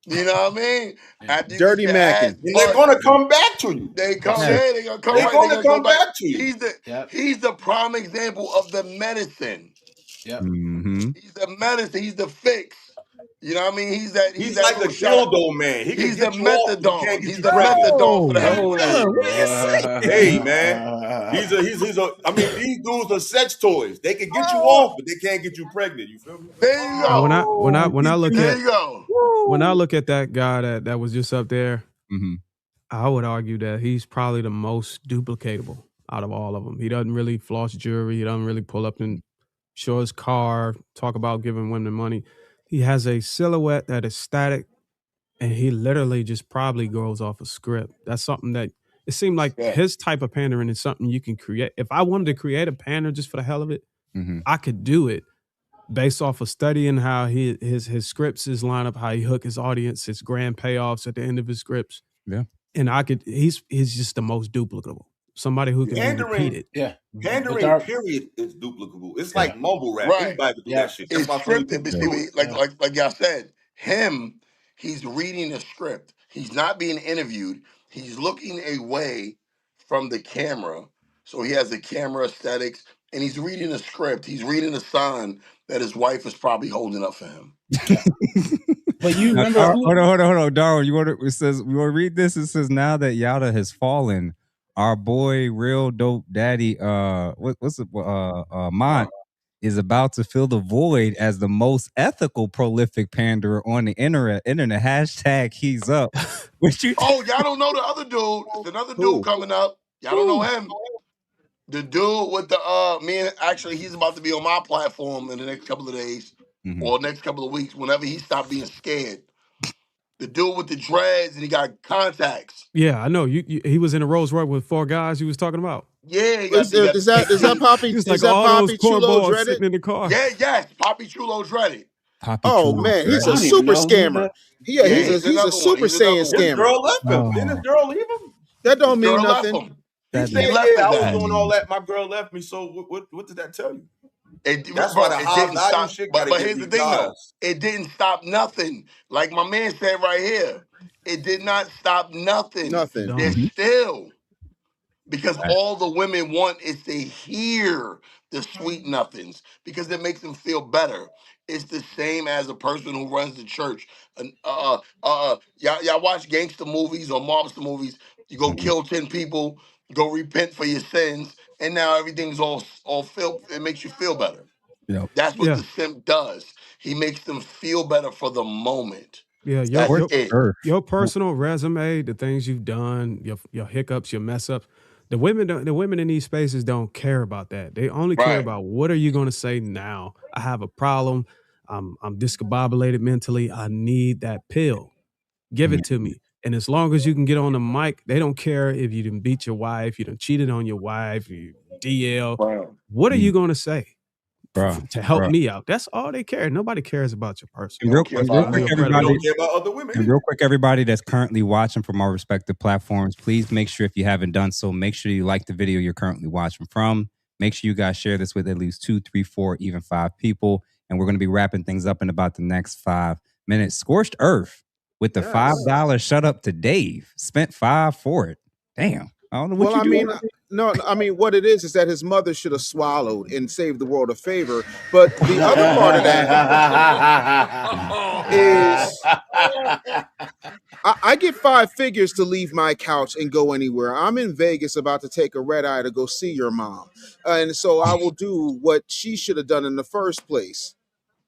You know what I mean? Yeah. After you get Dirty your ass Mackin. And they're bust, going to come back to you. they come. Yes. Yeah. Yeah, they gonna come They're right. They going to gonna go come back. back to you. Yep. He's the prime example of the medicine. Yep. Mm-hmm. He's the medicine. He's the fix. You know what I mean? He's He's that like little a shot of. dildo man. He can He's the get you off, but he can't methadone. get He's you the pregnant. methadone for the Oh, heavy Don, shit. what are you Hey, saying? man. He's a I mean, these dudes are sex toys. They can get you Oh, off, but they can't get you pregnant. You feel me? There you Now, go. when I look There at you go. that guy that was just up there, Mm-hmm. I would argue that he's probably the most duplicatable out of all of them. He doesn't really floss jewelry. He doesn't really pull up and show his car, talk about giving women money. He has a silhouette that is static, and he literally just probably goes off a script. That's something that it seemed like Yeah. his type of pandering is something you can create. If I wanted to create a pander just for the hell of it, Mm-hmm. I could do it based off of studying how his scripts is line up, how he hook his audience, his grand payoffs at the end of his scripts. Yeah. And he's just the most duplicable. Somebody who can be Pandering, repeated. Yeah. pandering, period, is duplicable. It's Yeah. like mumble rap. Right. Anybody can do Yeah. that shit. That's It's why so many scripted, people but Yeah. see, do it. like y'all said, he's reading a script. He's not being interviewed. He's looking away from the camera. So he has the camera aesthetics, and he's reading a script. He's reading a sign that his wife is probably holding up for him. But you Now, remember who? hold on, Darwin. It says we want to read this. It says now that Yada has fallen, our boy, real dope daddy, what's it, Mont is about to fill the void as the most ethical, prolific panderer on the internet. Hashtag he's up. What you? Oh, y'all don't know the other dude. It's another dude coming up. Y'all don't know him. The dude with the actually he's about to be on my platform in the next couple of days or next couple of weeks, whenever he stopped being scared. The dude with the dreads and he got contacts. Yeah, I know. He was in a Rolls Royce with 4 guys you was talking about. Yeah, he Is got that Poppy? It's Is like that all those Poppy Chulo cornballs dreaded? sitting in the car. Yeah, yes, Poppy Chulo dreaded. Poppy Oh Chulo man, he's dreaded. a super scammer. Yeah, He's a another one. super He's another saiyan one. His scammer. girl left him. Oh. Didn't his girl leave him? That don't His mean girl left nothing. him. He That said, He left "Yeah, I his was ass. doing all that. My girl left me. So what did that tell you?" That's Bro, why the it high didn't value stop. shit got But to get here's the thing though, guys. it didn't stop nothing. Like my man said right here, it did not stop nothing. Nothing. Don't. There's still because all the women want is to hear the sweet nothings because it makes them feel better. It's the same as a person who runs the church. Y'all watch gangster movies or mobster movies. You go kill 10 people, go repent for your sins, and now everything's all feel. It makes you feel better. Yep. That's what Yeah. the simp does. He makes them feel better for the moment. Yeah, That's it. your personal resume, the things you've done, your hiccups, your mess ups. The women in these spaces don't care about that. They only care Right. about what are you going to say now. I have a problem. I'm discombobulated mentally. I need that pill. Give it to me. And as long as you can get on the mic, they don't care if you didn't beat your wife, you done cheated on your wife, you DL. Wow. What are you going to say Bro, to help bro. me out? That's all they care. Nobody cares about your You personal. And real, don't care and real about quick, Your you everybody. credibility. don't care about other women. And real quick, everybody that's currently watching from our respective platforms, please make sure if you haven't done so, make sure you like the video you're currently watching from. Make sure you guys share this with at least 2, 3, 4, even 5 people. And we're going to be wrapping things up in about the next 5 minutes. Scorched Earth with the $5 shut up to Dave. Spent 5 for it. Damn. I don't know what Well, you I do. mean, what it is that his mother should have swallowed and saved the world a favor. But the other part of that is I get 5 figures to leave my couch and go anywhere. I'm in Vegas about to take a red eye to go see your mom. And so I will do what she should have done in the first place.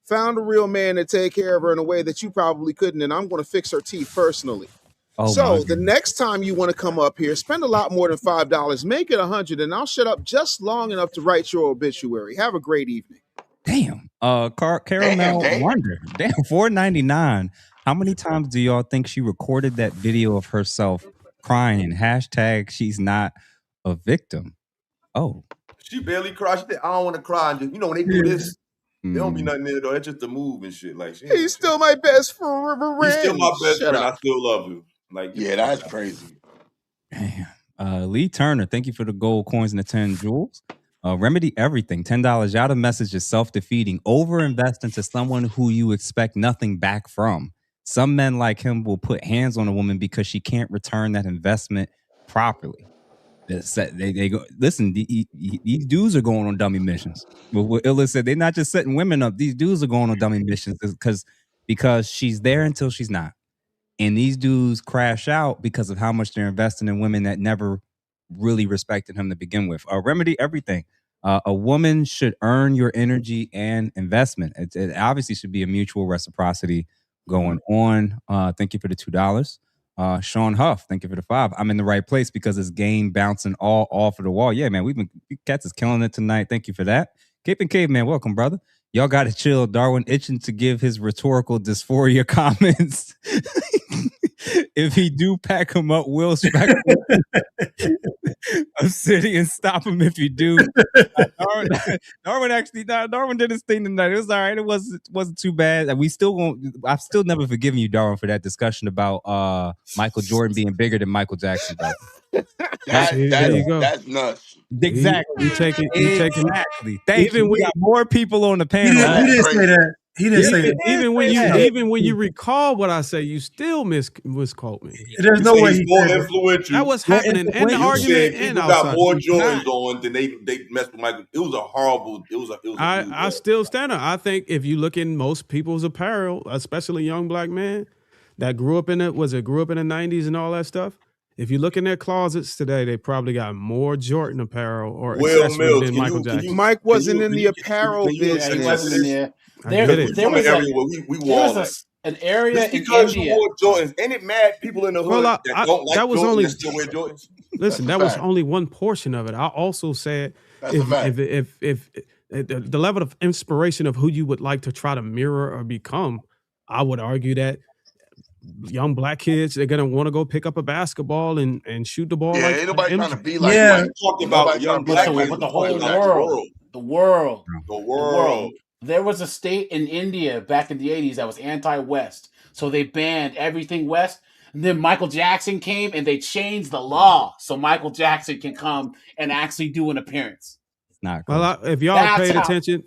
Found a real man to take care of her in a way that you probably couldn't, and I'm going to fix her teeth personally. Oh my So the God. next time you want to come up here, spend a lot more than $5. Make it $100, and I'll shut up just long enough to write your obituary. Have a great evening. Damn. Caramel damn. Wonder. Damn, $4.99. How many times do y'all think she recorded that video of herself crying? Hashtag she's not a victim. Oh. She barely cried. She said, I don't want to cry. And just, you know, when they do this, there don't be nothing there though. It's just a move and shit. Like He's still my best friend. he's still my best Shut friend. up. I still love him. Like, get Yeah, the fuck that's out. crazy. Lee Turner, thank you for the gold coins and the 10 jewels. Remedy everything. $10. Y'all, the message is self-defeating. Overinvest into someone who you expect nothing back from. Some men like him will put hands on a woman because she can't return that investment properly. They go, listen, these dudes are going on dummy missions. What Illa said, they're not just setting women up. These dudes are going on dummy missions because she's there until she's not. And these dudes crash out because of how much they're investing in women that never really respected him to begin with. Remedy everything. A woman should earn your energy and investment. It obviously should be a mutual reciprocity going on. Thank you for the $2. Sean Huff, thank you for the 5. I'm in the right place because it's game bouncing all off of the wall. Yeah, man, Cats is killing it tonight. Thank you for that. Cape and Caveman, welcome, brother. Y'all got to chill. Darwin itching to give his rhetorical dysphoria comments. If he do pack him up, Will Spector of City and stop him if you do. Darwin did his thing tonight. It was all right. It wasn't too bad. We still won't. I've still never forgiven you, Darwin, for that discussion about Michael Jordan being bigger than Michael Jackson, bro. There you go. That's nuts. Exactly. You taking Exactly. Thank you. even We got more people on the He panel. didn't say that. He didn't say that. Even when you recall what I say, you still misquote me. There's no way he's he more said that. influential. That was happening in the You argument said and people got outside. more Jordans on than they messed with Michael. It was a horrible. It was a I still stand up. I think if you look in most people's apparel, especially young black men that grew up in the 90s and all that stuff. If you look in their closets today, they probably got more Jordan apparel or Will accessories Mills, than Michael Jackson. Mike wasn't in the apparel Yeah, he wasn't in business. there. I get it. There was an area where we there was wall at. an area Just in because India. you wore Jordans, ain't it mad people in the hood Well, that don't like that was Jordans only that still wear Jordans? listen. That's a That was fact. only one portion of it. I also said That's a fact. if the level of inspiration of who you would like to try to mirror or become, I would argue that young black kids, they're gonna want to go pick up a basketball and shoot the ball Yeah, like ain't nobody trying to MJ. be like Yeah. Mike. Talking about Nobody young trying to be black like men, But the we whole talking about the world. the world. There was a state in India back in the 80s that was anti-West. So they banned everything West. And then Michael Jackson came and they changed the law so Michael Jackson can come and actually do an appearance. It's not Well, if y'all That's paid how- attention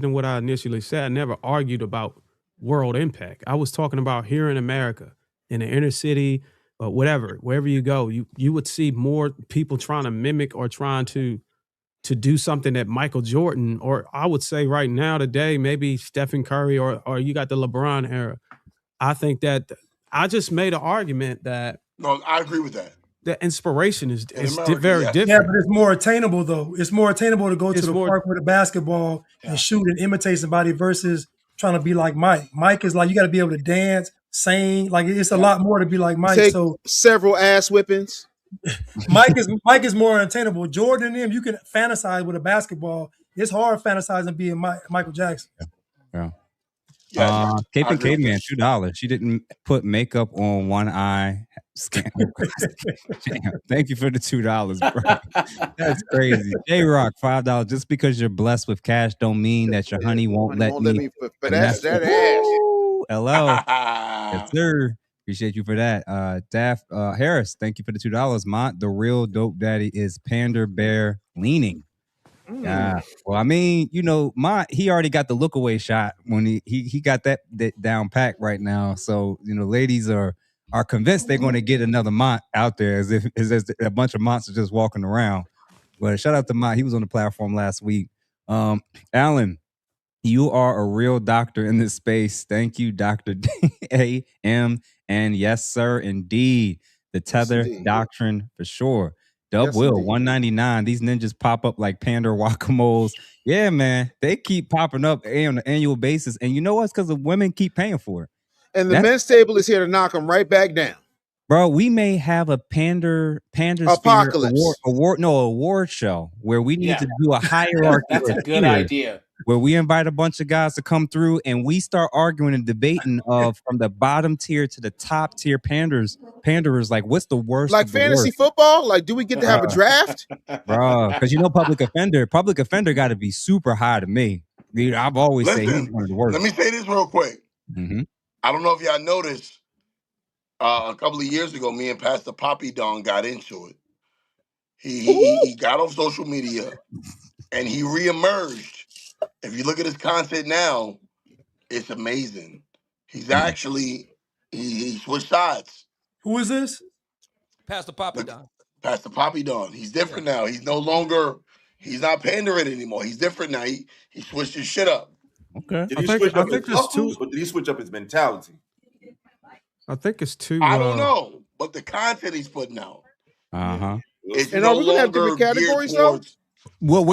to what I initially said, I never argued about world impact. I was talking about here in America, in the inner city, or whatever, wherever you go, you would see more people trying to mimic or trying to to do something that Michael Jordan, or I would say right now today, maybe Stephen Curry, or you got the LeBron era. I think that I just made an argument that No, I agree with that. the inspiration is America, very yes. different. Yeah, but it's more attainable though. It's more attainable to go to It's the more- park with a basketball and shoot and imitate somebody versus trying to be like Mike. Mike is like you got to be able to dance, sing. Like it's a lot more to be like Mike. Take So several ass whippings. Mike is more attainable. Jordan and him, you can fantasize with a basketball. It's hard fantasizing being Michael Jackson. Yeah. Yes, Cape I and agree with Caveman, this. $2. She didn't put makeup on one eye. Damn. Thank you for the $2, bro. That's crazy. J Rock, $5. Just because you're blessed with cash don't mean that your honey won't let me. for finesse that it. ass. Woo! LL. Yes, sir. Appreciate you for that. Daft Harris, thank you for the $2. Mont, the real dope daddy is Pander Bear leaning. Yeah. Well, I mean, you know, he already got the look away shot when he got that down pack right now. So, you know, ladies are convinced they're going to get another Mont out there as if a bunch of Monts are just walking around. But shout out to Mont. He was on the platform last week. Alan, you are a real doctor in this space. Thank you, Dr. A.M. And yes, sir, indeed. The tether doctrine for sure. Dub Will, $1.99. These ninjas pop up like panda guacamoles. Yeah, man. They keep popping up on an annual basis. And you know what's because the women keep paying for it. And the men's table is here to knock them right back down. Bro, we may have a Panda Apocalypse. award show where we need to do a hierarchy. That's a good idea. Where we invite a bunch of guys to come through and we start arguing and debating from the bottom tier to the top tier panderers, like what's the worst? Like of the fantasy worst? football? Like, do we get to have a draft? Bro, because you know public offender got to be super high to me. Dude, I've always said he's one of the worst. Let me say this real quick. Mm-hmm. I don't know if y'all noticed, a couple of years ago, me and Pastor Poppy Don got into it. He got off social media and he reemerged. If you look at his content now, it's amazing. He's actually he switched sides. Who is this? Pastor Poppy Don. Pastor Poppy Don. He's different now. He's no longer. He's not pandering anymore. He's different now. He switched his shit up. Okay. Did he switch up his muscles or did he switch up his mentality? I think it's too. I don't know, but the content he's putting out. It's And no are we gonna have longer different categories geared towards. Well,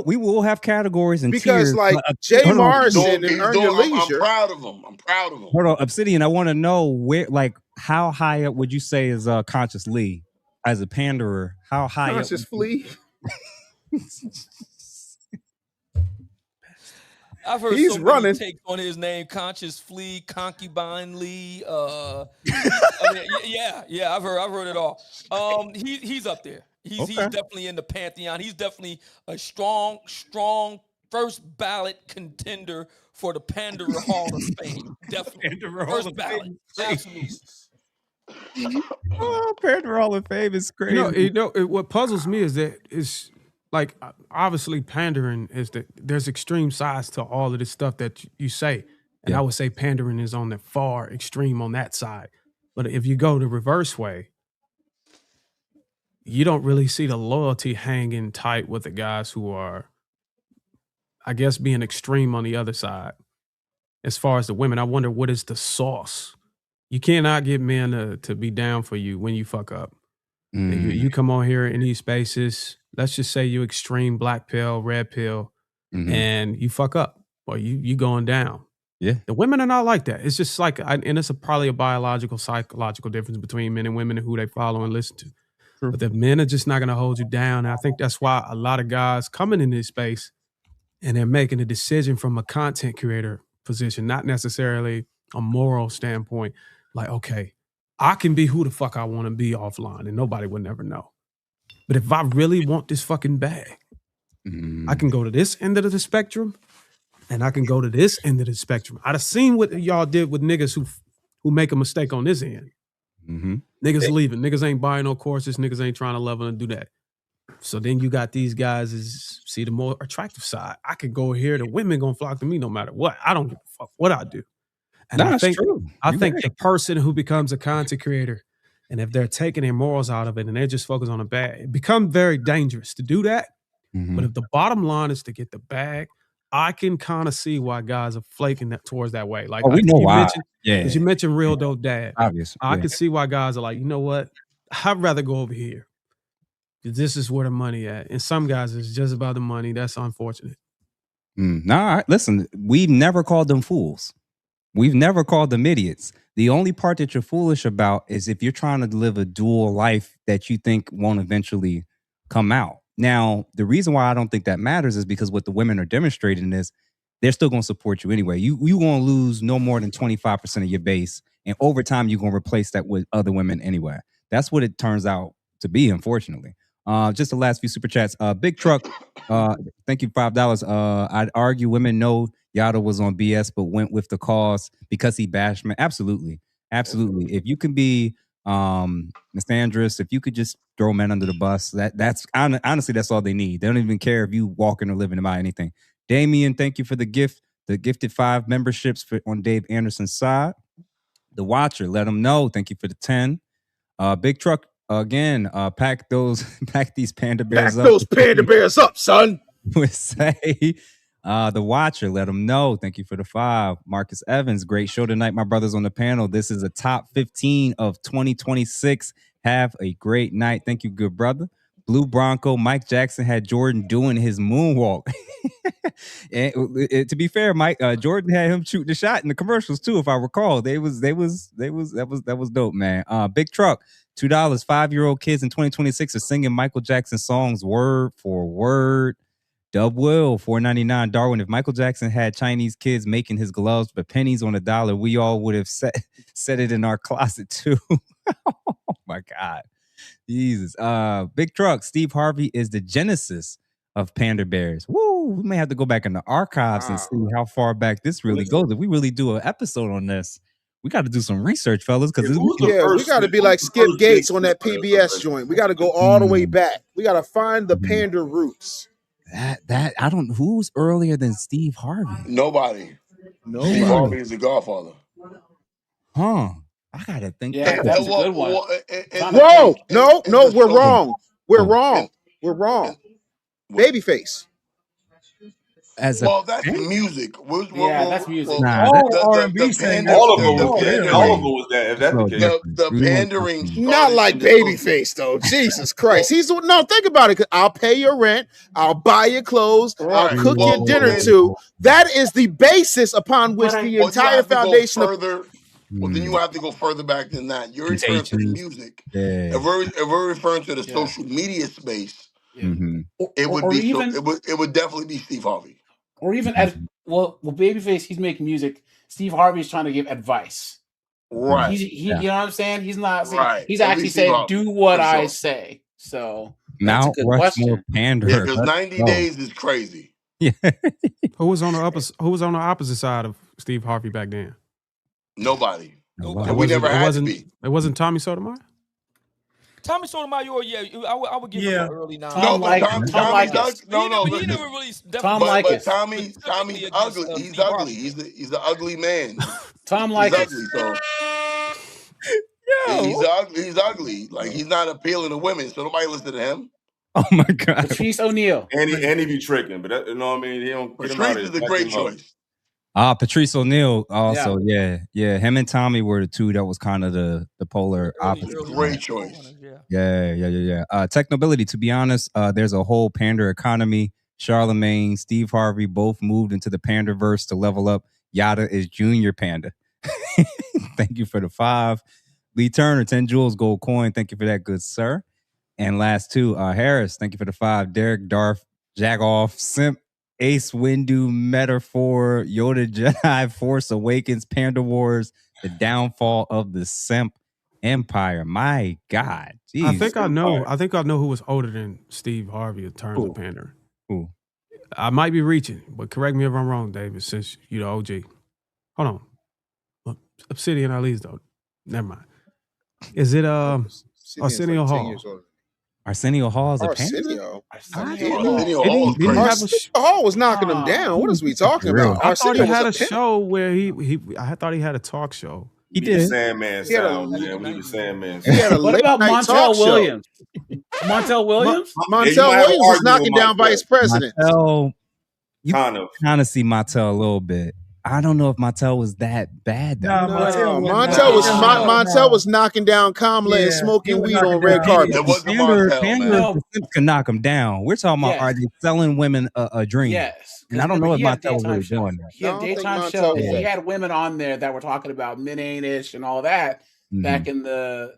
we will have categories and Because tiers. like Jay Hold on. Morrison and Earn Your I'm Leisure. proud of him. I'm proud of him. Hold on, Obsidian. I want to know where, like, how high up would you say is Conscious Lee as a panderer? How high Conscious up? Flea. I've heard He's so running. many takes on his name: Conscious Flea, Concubine Lee. I mean, yeah, I've heard it all. He's up there. He's definitely in the pantheon. He's definitely a strong first ballot contender for the Panderer Hall of Fame. Definitely first ballot. Absolutely. Oh, Panderer Hall of Fame is crazy. You know, what puzzles me is that it's like obviously pandering is that there's extreme sides to all of this stuff that you say, and I would say pandering is on the far extreme on that side. But if you go the reverse way, you don't really see the loyalty hanging tight with the guys who are, I guess, being extreme on the other side. As far as the women, I wonder what is the sauce. You cannot get men to be down for you when you fuck up. You come on here in these spaces, let's just say you extreme black pill, red pill, and you fuck up or you going down. Yeah. The women are not like that. It's just like, and it's probably a biological, psychological difference between men and women and who they follow and listen to. True. But the men are just not going to hold you down. And I think that's why a lot of guys coming in this space and they're making a decision from a content creator position, not necessarily a moral standpoint. Like, okay, I can be who the fuck I want to be offline and nobody would never know. But if I really want this fucking bag, I can go to this end of the spectrum and I can go to this end of the spectrum. I'd have seen what y'all did with niggas who make a mistake on this end. Niggas leaving. Niggas ain't buying no courses. Niggas ain't trying to level and do that. So then you got these guys see the more attractive side. I could go here. The women gonna flock to me no matter what. I don't give a fuck what I do. And That's true. I think the person who becomes a content creator, and if they're taking their morals out of it and they're just focused on the bad, it becomes very dangerous to do that But if the bottom line is to get the bag, I can kind of see why guys are flaking towards that way. Like Oh, we know why. because you mentioned real dope dad. Obvious. I Yeah. can see why guys are like, you know what? I'd rather go over here. This is where the money at. And some guys, it's just about the money. That's unfortunate. Nah, listen, we've never called them fools. We've never called them idiots. The only part that you're foolish about is if you're trying to live a dual life that you think won't eventually come out. Now, the reason why I don't think that matters is because what the women are demonstrating is they're still going to support you anyway. You going to lose no more than 25% of your base. And over time, you're going to replace that with other women anyway. That's what it turns out to be, unfortunately. Just the last few super chats. Big Truck, thank you, $5. I'd argue women know Yada was on BS, but went with the cause because he bashed men. Absolutely. Absolutely. If you can be misandrous, if you could just throw men under the bus, that's honestly, that's all they need. They don't even care if you walking or living about anything. Damien, thank you for the gift. The gifted 5 memberships on Dave Anderson's side. The Watcher, let him know. Thank you for the 10. Big Truck, again, pack these panda bears Pack up. those panda bears up, son. Would say the Watcher, let them know. Thank you for the 5. Marcus Evans, great show tonight, my brothers on the panel. This is a top 15 of 2026. Have a great night. Thank you, good brother. Blue Bronco, Mike Jackson had Jordan doing his moonwalk. And to be fair, Mike, Jordan had him shooting the shot in the commercials too, if I recall. That was dope, man. Big Truck, $2. 5-year-old kids in 2026 are singing Michael Jackson songs word for word. Dub Will, $4.99. Darwin, if Michael Jackson had Chinese kids making his gloves for pennies on a dollar, we all would have set it in our closet too. Oh my God. Jesus. Big Truck, Steve Harvey is the genesis of Panda Bears. Woo! We may have to go back in the archives and see how far back this really goes. If we really do an episode on this, we got to do some research, fellas, because we got to be like Skip Gates on that PBS joint. We got to go all the way back. We got to find the panda roots. That I don't. Who's earlier than Steve Harvey? Nobody. Nobody. Steve Harvey is the Godfather. Huh? I gotta think. Yeah, that's a good one. Whoa! No, we're wrong. We're wrong. We're wrong. Babyface. Well, that's music. That's music. The pander, all of them was that. If that's the case, the pandering started Not like in the Babyface though. Jesus Christ. Think about it. I'll pay your rent. I'll buy your clothes. I'll cook your dinner too. That is the basis upon which the entire foundation of. Well, then you have to go further back than that. You're referring to the music. Yeah. If we're referring to the social media space, it would Or be even- it would definitely be Steve Harvey. Or even Babyface, he's making music. Steve Harvey's trying to give advice. Right. You know what I'm saying? He's not saying. Right. He's At actually least saying, Steve Harvey, "Do what for I sure. say." So that's Mount a good Rushmore question. pander. Yeah, because 90 days is crazy. Yeah. Who was on the opposite side of Steve Harvey back then? Nobody. Nobody. And we never had to be. It wasn't Tommy Sotomayor? Tommy Sotomayor, yeah, I would give him an early 9. No, but Tommy's ugly. No, He never really but Tommy's ugly. He's ugly. He's the ugly man. Tom He's Likas. ugly, so he's ugly. He's ugly. Like he's not appealing to women, so nobody listen to him. Oh my God. Patrice O'Neal. and he be tricking, but you know what I mean. He don't get him out Patrice of is a great choice. Patrice O'Neal also, yeah. Him and Tommy were the two that was kind of the polar opposite. Great choice. Yeah. Technobility, to be honest, there's a whole pander economy. Charlemagne, Steve Harvey both moved into the panderverse to level up. Yada is junior panda. Thank you for the 5. Lee Turner, 10 jewels, gold coin. Thank you for that, good sir. And last 2, Harris, thank you for the 5. Derek, Darth, Jagoff, Simp, Ace Windu, Metaphor, Yoda Jedi, Force Awakens, Panda Wars, the downfall of the Simp Empire. My God. Jeez. I think I know who was older than Steve Harvey in terms of pandering. Who? I might be reaching, but correct me if I'm wrong, David, since you're the OG. Hold on. Obsidian Alleges, though. Never mind. Is it Arsenio Hall? Arsenio Hall is a pander? Arsenio Hall was knocking him down. What is we talking about? I thought he Arsenio had a was show where I thought he had a talk show. He We need the did. Sandman He had a sound, man. We need the Sandman he had a sound. What late about night talk Montel show. Williams? Montel Williams? Yeah, you Montel might have an Williams was argument knocking with down vice presidents. Mattel, you Kind of. kind of see Mattel a little bit. I don't know if Mattel was that bad though. Nah, Montel was Montel was knocking down Kamala and Yeah, he smoking was weed knocking on red down- carpet. It wasn't Chandler, Montel, Chandler man. the Simps can knock him down. We're talking about Yes. are they selling women a dream? Yes. And I don't remember, know if he had a Mattel was daytime really show. doing that. He had No, I a don't think daytime Montel show. was He that. had women on there that were talking about men ain't ish and all that back in the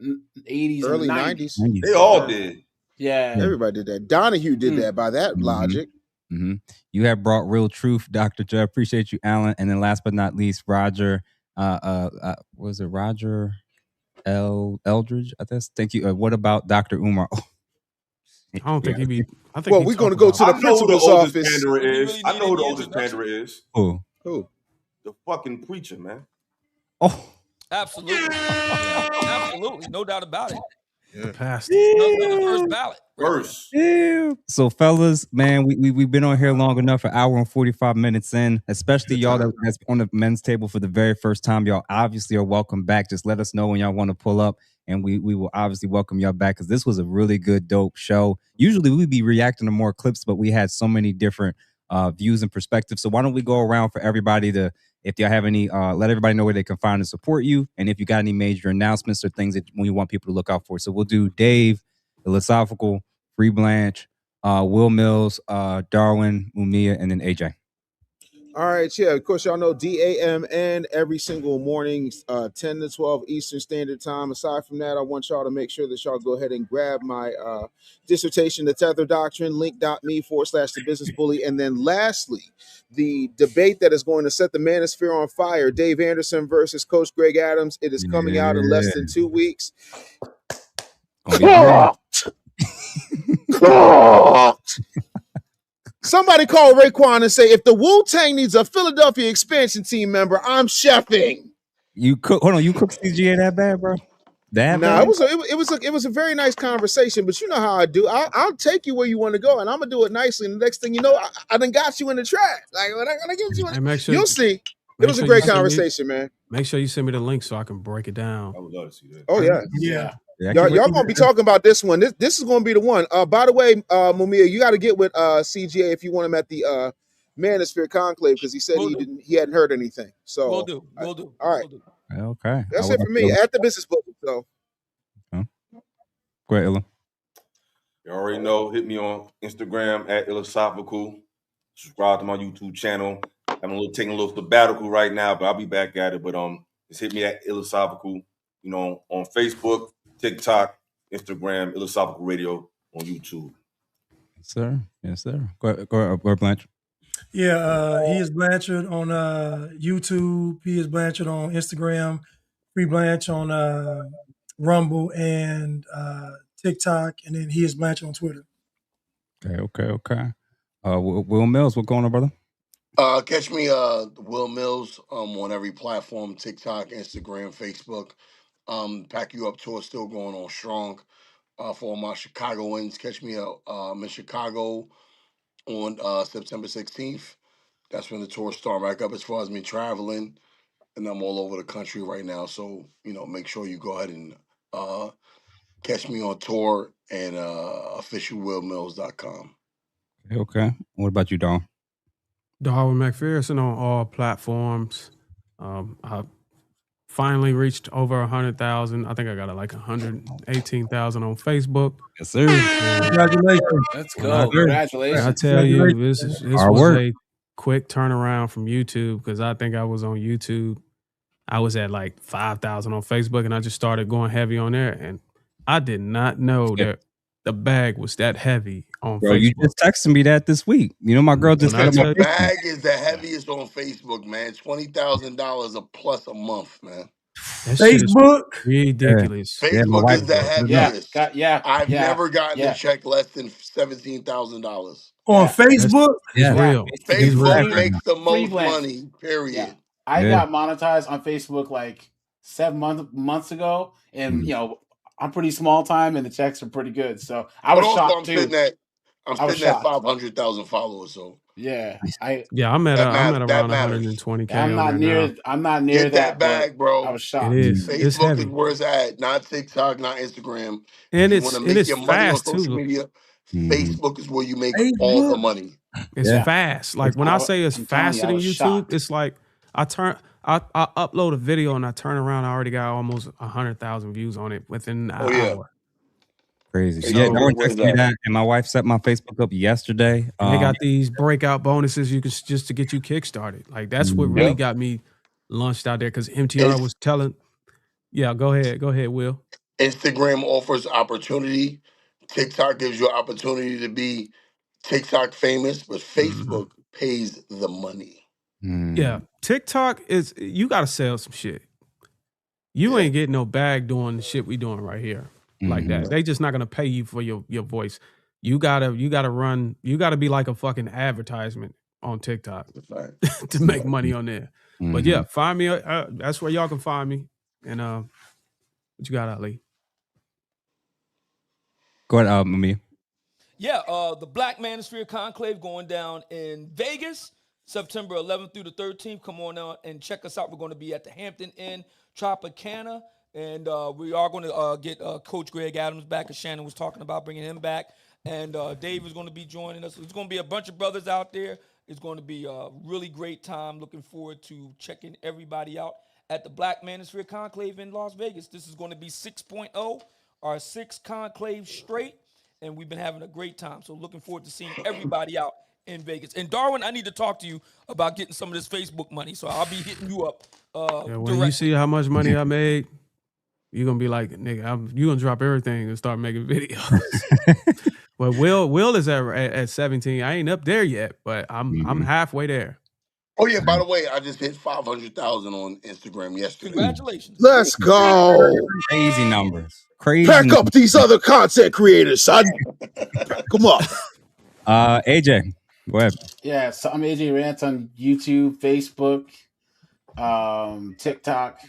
80s Early and the 90s. 90s. They all did. Yeah. Everybody did that. Donahue did that by that logic. Mm-hmm. You have brought real truth, Dr. J. Appreciate you, Alan. And then last but not least, Roger. Was it Roger Eldridge? I guess. Thank you. What about Dr. Umar? I don't think he'd be. I think Well, he'd we're talk going to go about to the I know who the principal's oldest office. panderer Do we is. really I need know who the any oldest introduction? panderer is. Who? Who? The fucking preacher, man. Oh, Absolutely. Yeah, absolutely. No doubt about it. the past. Must be the first ballot. First. yeah. So, fellas, man, we've been on here long enough, an hour and 45 minutes in, especially y'all that's on the men's table for the very first time. Y'all obviously are welcome back. Just let us know when y'all want to pull up, and we will obviously welcome y'all back because this was a really good, dope show. Usually we'd be reacting to more clips, but we had so many different views and perspectives. So why don't we go around for everybody to, if y'all have any, let everybody know where they can find and support you, and if you got any major announcements or things that we want people to look out for. So we'll do Dave, Philosophical, Free Blanche, Will Mills, Darwin, Mumia, and then AJ. All right, yeah. Of course, y'all know DAMN every single morning, 10 to 12 Eastern Standard Time. Aside from that, I want y'all to make sure that y'all go ahead and grab my dissertation, The Tether Doctrine, link.me/The Business Bully. And then lastly, the debate that is going to set the manosphere on fire, Dave Anderson versus Coach Greg Adams. It is coming out in less than 2 weeks. Somebody call Raekwon and say, if the Wu-Tang needs a Philadelphia expansion team member, I'm chefing. You cook? Hold on, you cook CGA that bad, bro? That No, bad? it was a very nice conversation. But you know how I do. I'll take you where you want to go, and I'm gonna do it nicely. And the next thing you know, I done got you in the track. Like when I get you, And make sure you'll see. It was a great conversation, man. Make sure you send me the link so I can break it down. I would love to see that. Oh yeah. Yeah. Y'all gonna be talking about this one. This is gonna be the one. By the way, Mumia, you got to get with CGA if you want him at the Manosphere Conclave because he said he hadn't heard anything. So We'll do. All right. Okay. That's it for me. At the business book. So go ahead, Illa. You already know. Hit me on Instagram at Philosophical. Subscribe to my YouTube channel. I'm taking a little sabbatical right now, but I'll be back at it. But just hit me at Philosophical. You know, on Facebook, TikTok, Instagram, Philosophical Radio on YouTube. Yes, sir. Yes, sir. Go ahead, Blanche. Yeah, he is Blanchard on YouTube. He is Blanchard on Instagram. Free Blanche on Rumble and TikTok, and then he is Blanchard on Twitter. Okay. Will Mills, what's going on, brother? Catch me, Will Mills, on every platform: TikTok, Instagram, Facebook. Pack You Up tour still going on strong. For my Chicagoans, catch me out. I'm in Chicago on September 16th. That's when the tour start back up as far as me traveling, and I'm all over the country right now. So make sure you go ahead and catch me on tour and officialwillmills.com. Okay. What about you, Don? Darwin McPherson on all platforms. I finally reached over 100,000. I think I got like 118,000 on Facebook. Yes, sir. Congratulations. Let's go. Congratulations. I tell you, this Hard was work. a quick turnaround from YouTube because I think I was on YouTube. I was at like 5,000 on Facebook, and I just started going heavy on there. And I did not know that the bag was that heavy on Bro, Facebook. you just texted me that this week. You know, my girl just said The bag is the heaviest on Facebook, man. $20,000 a plus a month, man. That shit is Facebook? ridiculous. Facebook is the heaviest. Yeah. I've never gotten a check less than $17,000 On Facebook? It's real. It's real. Facebook makes the most Blanche. money. Period. Yeah. I got monetized on Facebook like 7 months ago, and I'm pretty small time, and the checks are pretty good. So I was shocked too. I'm sitting at 500,000 followers. So Yeah, I'm at That around matters. 120K on there now. I'm not near Get that that, but bag, I bro. was It shocked. is. It's Facebook is heavy, where it's at, not TikTok, not Instagram. If and you want to make it's your money on fast social too. media, Mm-hmm. Facebook is where you make all the Facebook. money. It's Yeah. fast. Like when I say it's I'm telling you, faster I than was YouTube, shocked. it's like I upload a video and I turn around. I already got almost 100,000 views on it within an Oh yeah, hour. Crazy. So yeah, Facebook So Darwin is where it's texted me at. that, and my wife set my Facebook up yesterday. and they got these breakout bonuses you can just to get you kickstarted. Like that's what really Yep. got me launched out there because MTR It's, was telling. Yeah, go ahead, Will. Instagram offers opportunity. TikTok gives you opportunity to be TikTok famous, but hmm Facebook pays the money. Yeah, TikTok is you got to sell some shit. You Yeah. ain't getting no bag doing the shit we doing right here like that. They just not gonna pay you for your voice. You gotta run. You gotta be like a fucking advertisement on TikTok That's a fact. to That's a make fact. money on there. But yeah, find me. That's where y'all can find me. And what you got, Ali? Go ahead, Amir. Yeah, the Black Manosphere Conclave going down in Vegas, September 11th through the 13th. Come on out and check us out. We're going to be at the Hampton Inn Tropicana, and we are going to get Coach Greg Adams back, as Shannon was talking about, bringing him back. And Dave is going to be joining us. It's going to be a bunch of brothers out there. It's going to be a really great time. Looking forward to checking everybody out at the Black Manosphere Conclave in Las Vegas. This is going to be 6.0, our sixth conclave straight, and we've been having a great time. So looking forward to seeing everybody out in Vegas. And Darwin, I need to talk to you about getting some of this Facebook money. So I'll be hitting you up Yeah, when directly. you see how much money I made, you're gonna be like, nigga, you gonna drop everything and start making videos. But Will is at 17. I ain't up there yet, but I'm halfway there. Oh yeah, by the way, I just hit 500,000 on Instagram yesterday. Congratulations. Let's go. Crazy numbers. Crazy. Pack up these other content creators, son. Pack them up. AJ, go ahead. Yeah, so I'm AJ Rants on YouTube, Facebook, TikTok,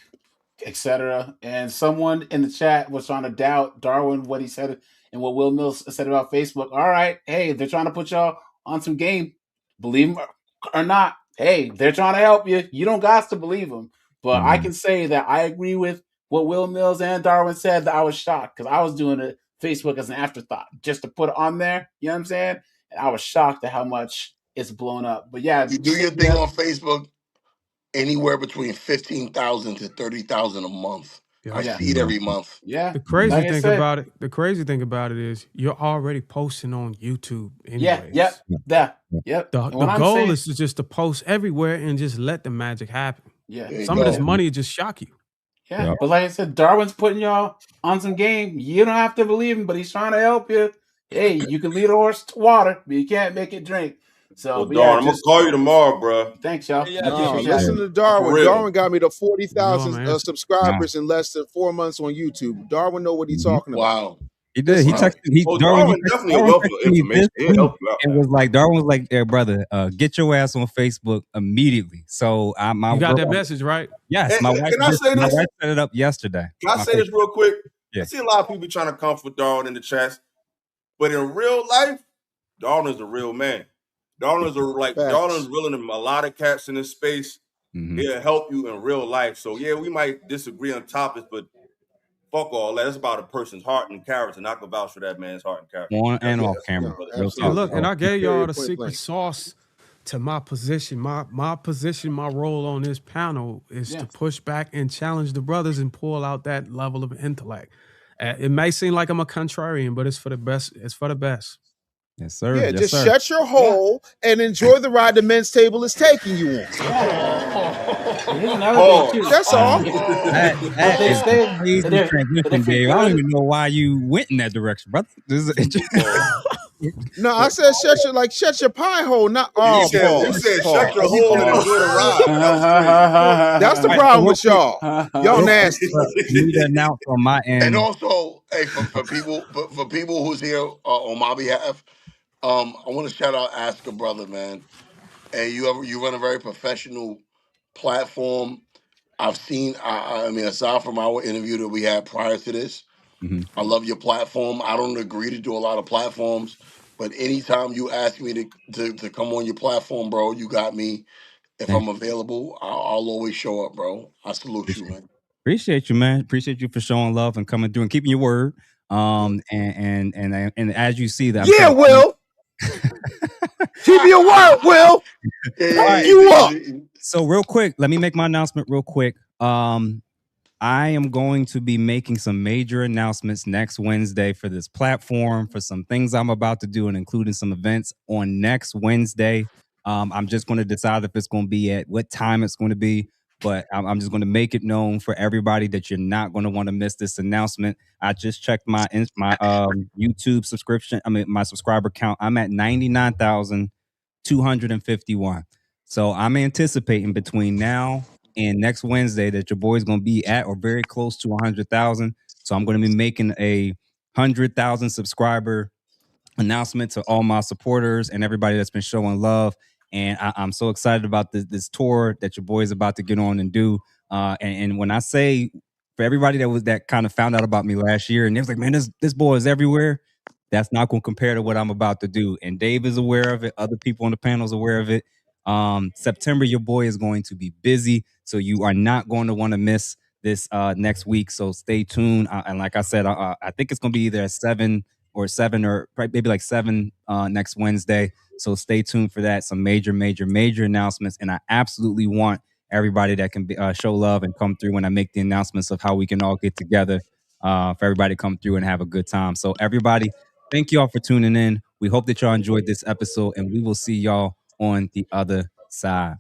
etc. And someone in the chat was trying to doubt Darwin, what he said and what Will Mills said about Facebook. All right, hey, they're trying to put y'all on some game. Believe them or not, hey, they're trying to help you. You don't got to believe them. But I can say that I agree with what Will Mills and Darwin said, that I was shocked because I was doing it Facebook as an afterthought just to put it on there. You know what I'm saying? And I was shocked at how much it's blown up. But yeah, You do your thing on Facebook, anywhere between 15,000 to 30,000 a month. Yeah. I see it every month. Yeah. The crazy Like I thing said. about it, is you're already posting on YouTube anyways. Yep. The goal is to just to post everywhere and just let the magic happen. Yeah. Some of this money will just shock you. Yeah, but like I said, Darwin's putting y'all on some game. You don't have to believe him, but he's trying to help you. Hey, you can lead a horse to water, but you can't make it drink. So, Well, but Darn, yeah, I'm gonna call you tomorrow, bro. Thanks, y'all. Yeah, I yeah, appreciate yeah. Listen that. to Darwin. For real. Darwin got me to 40,000 man. subscribers in less than 4 months on YouTube. Darwin know what he's talking about. Wow. He did. He Wow. texted. Oh, Darwin Darwin definitely a Darwin wealth of texted me information. this He'll week. help you out. It was like Darwin was like, "There, brother, get your ass on Facebook immediately." So my You got that girl- message, right? Yes, Hey, my can wife. I say My this? wife set it up yesterday. Can I My say this real quick? Yeah. I see a lot of people trying to comfort Darwin in the chats, but in real life, Darwin is a real man. Darwin is Darwin is reeling in a lot of cats in this space. He'll help you in real life. So yeah, we might disagree on topics, but fuck all that. It's about a person's heart and character, and I can vouch for that man's heart and character. On and That's off it. camera. That's Real it. talk. And look, and I gave y'all the Point secret blank. sauce to my position. My position, my role on this panel is to push back and challenge the brothers and pull out that level of intellect. It may seem like I'm a contrarian, but it's for the best. It's for the best. Yes, sir. Yeah, Yes, just sir. shut your hole and enjoy the ride the men's table is taking you on. Here's another thing too. That's all. That They is say a crazy that transition, if you're Dave. I don't good- even know why you went in that direction, brother. This is, No, I said shut your pie hole, not You said pause. shut your hole and enjoy the ride. That's the problem with y'all. Y'all nasty. need to announce on my end. And also, hey, for people who's here on my behalf, I want to shout out Ask a Brother, man. And you run a very professional platform. I've seen. I mean, aside from our interview that we had prior to this, I love your platform. I don't agree to do a lot of platforms, But anytime you ask me to come on your platform, bro, you got me. If Thank I'm available, I'll always show up, bro. I salute you, man. Appreciate you, man. Appreciate you for showing love and coming through and keeping your word. And as you see that I'm Yeah, trying Will. Keep your word, Will. All Fuck right. you up. So real quick, let me make my announcement real quick. I am going to be making some major announcements next Wednesday for this platform, for some things I'm about to do, and including some events on next Wednesday. I'm just going to decide if it's going to be at what time it's going to be, but I'm just going to make it known for everybody that you're not going to want to miss this announcement. I just checked my YouTube subscription. I mean, my subscriber count. I'm at 99,251. So I'm anticipating between now and next Wednesday that your boy's going to be at or very close to 100,000. So I'm going to be making a 100,000 subscriber announcement to all my supporters and everybody that's been showing love. And I'm so excited about this tour that your boy is about to get on and do. And when I say for everybody that kind of found out about me last year and they was like, man, this boy is everywhere. That's not going to compare to what I'm about to do. And Dave is aware of it. Other people on the panel is aware of it. September, your boy is going to be busy. So you are not going to want to miss this next week. So stay tuned. And like I said, I think it's going to be either at 7 or maybe like 7 next Wednesday. So stay tuned for that. Some major announcements. And I absolutely want everybody that can show love and come through when I make the announcements of how we can all get together for everybody to come through and have a good time. So everybody, thank you all for tuning in. We hope that y'all enjoyed this episode and we will see y'all on the other side.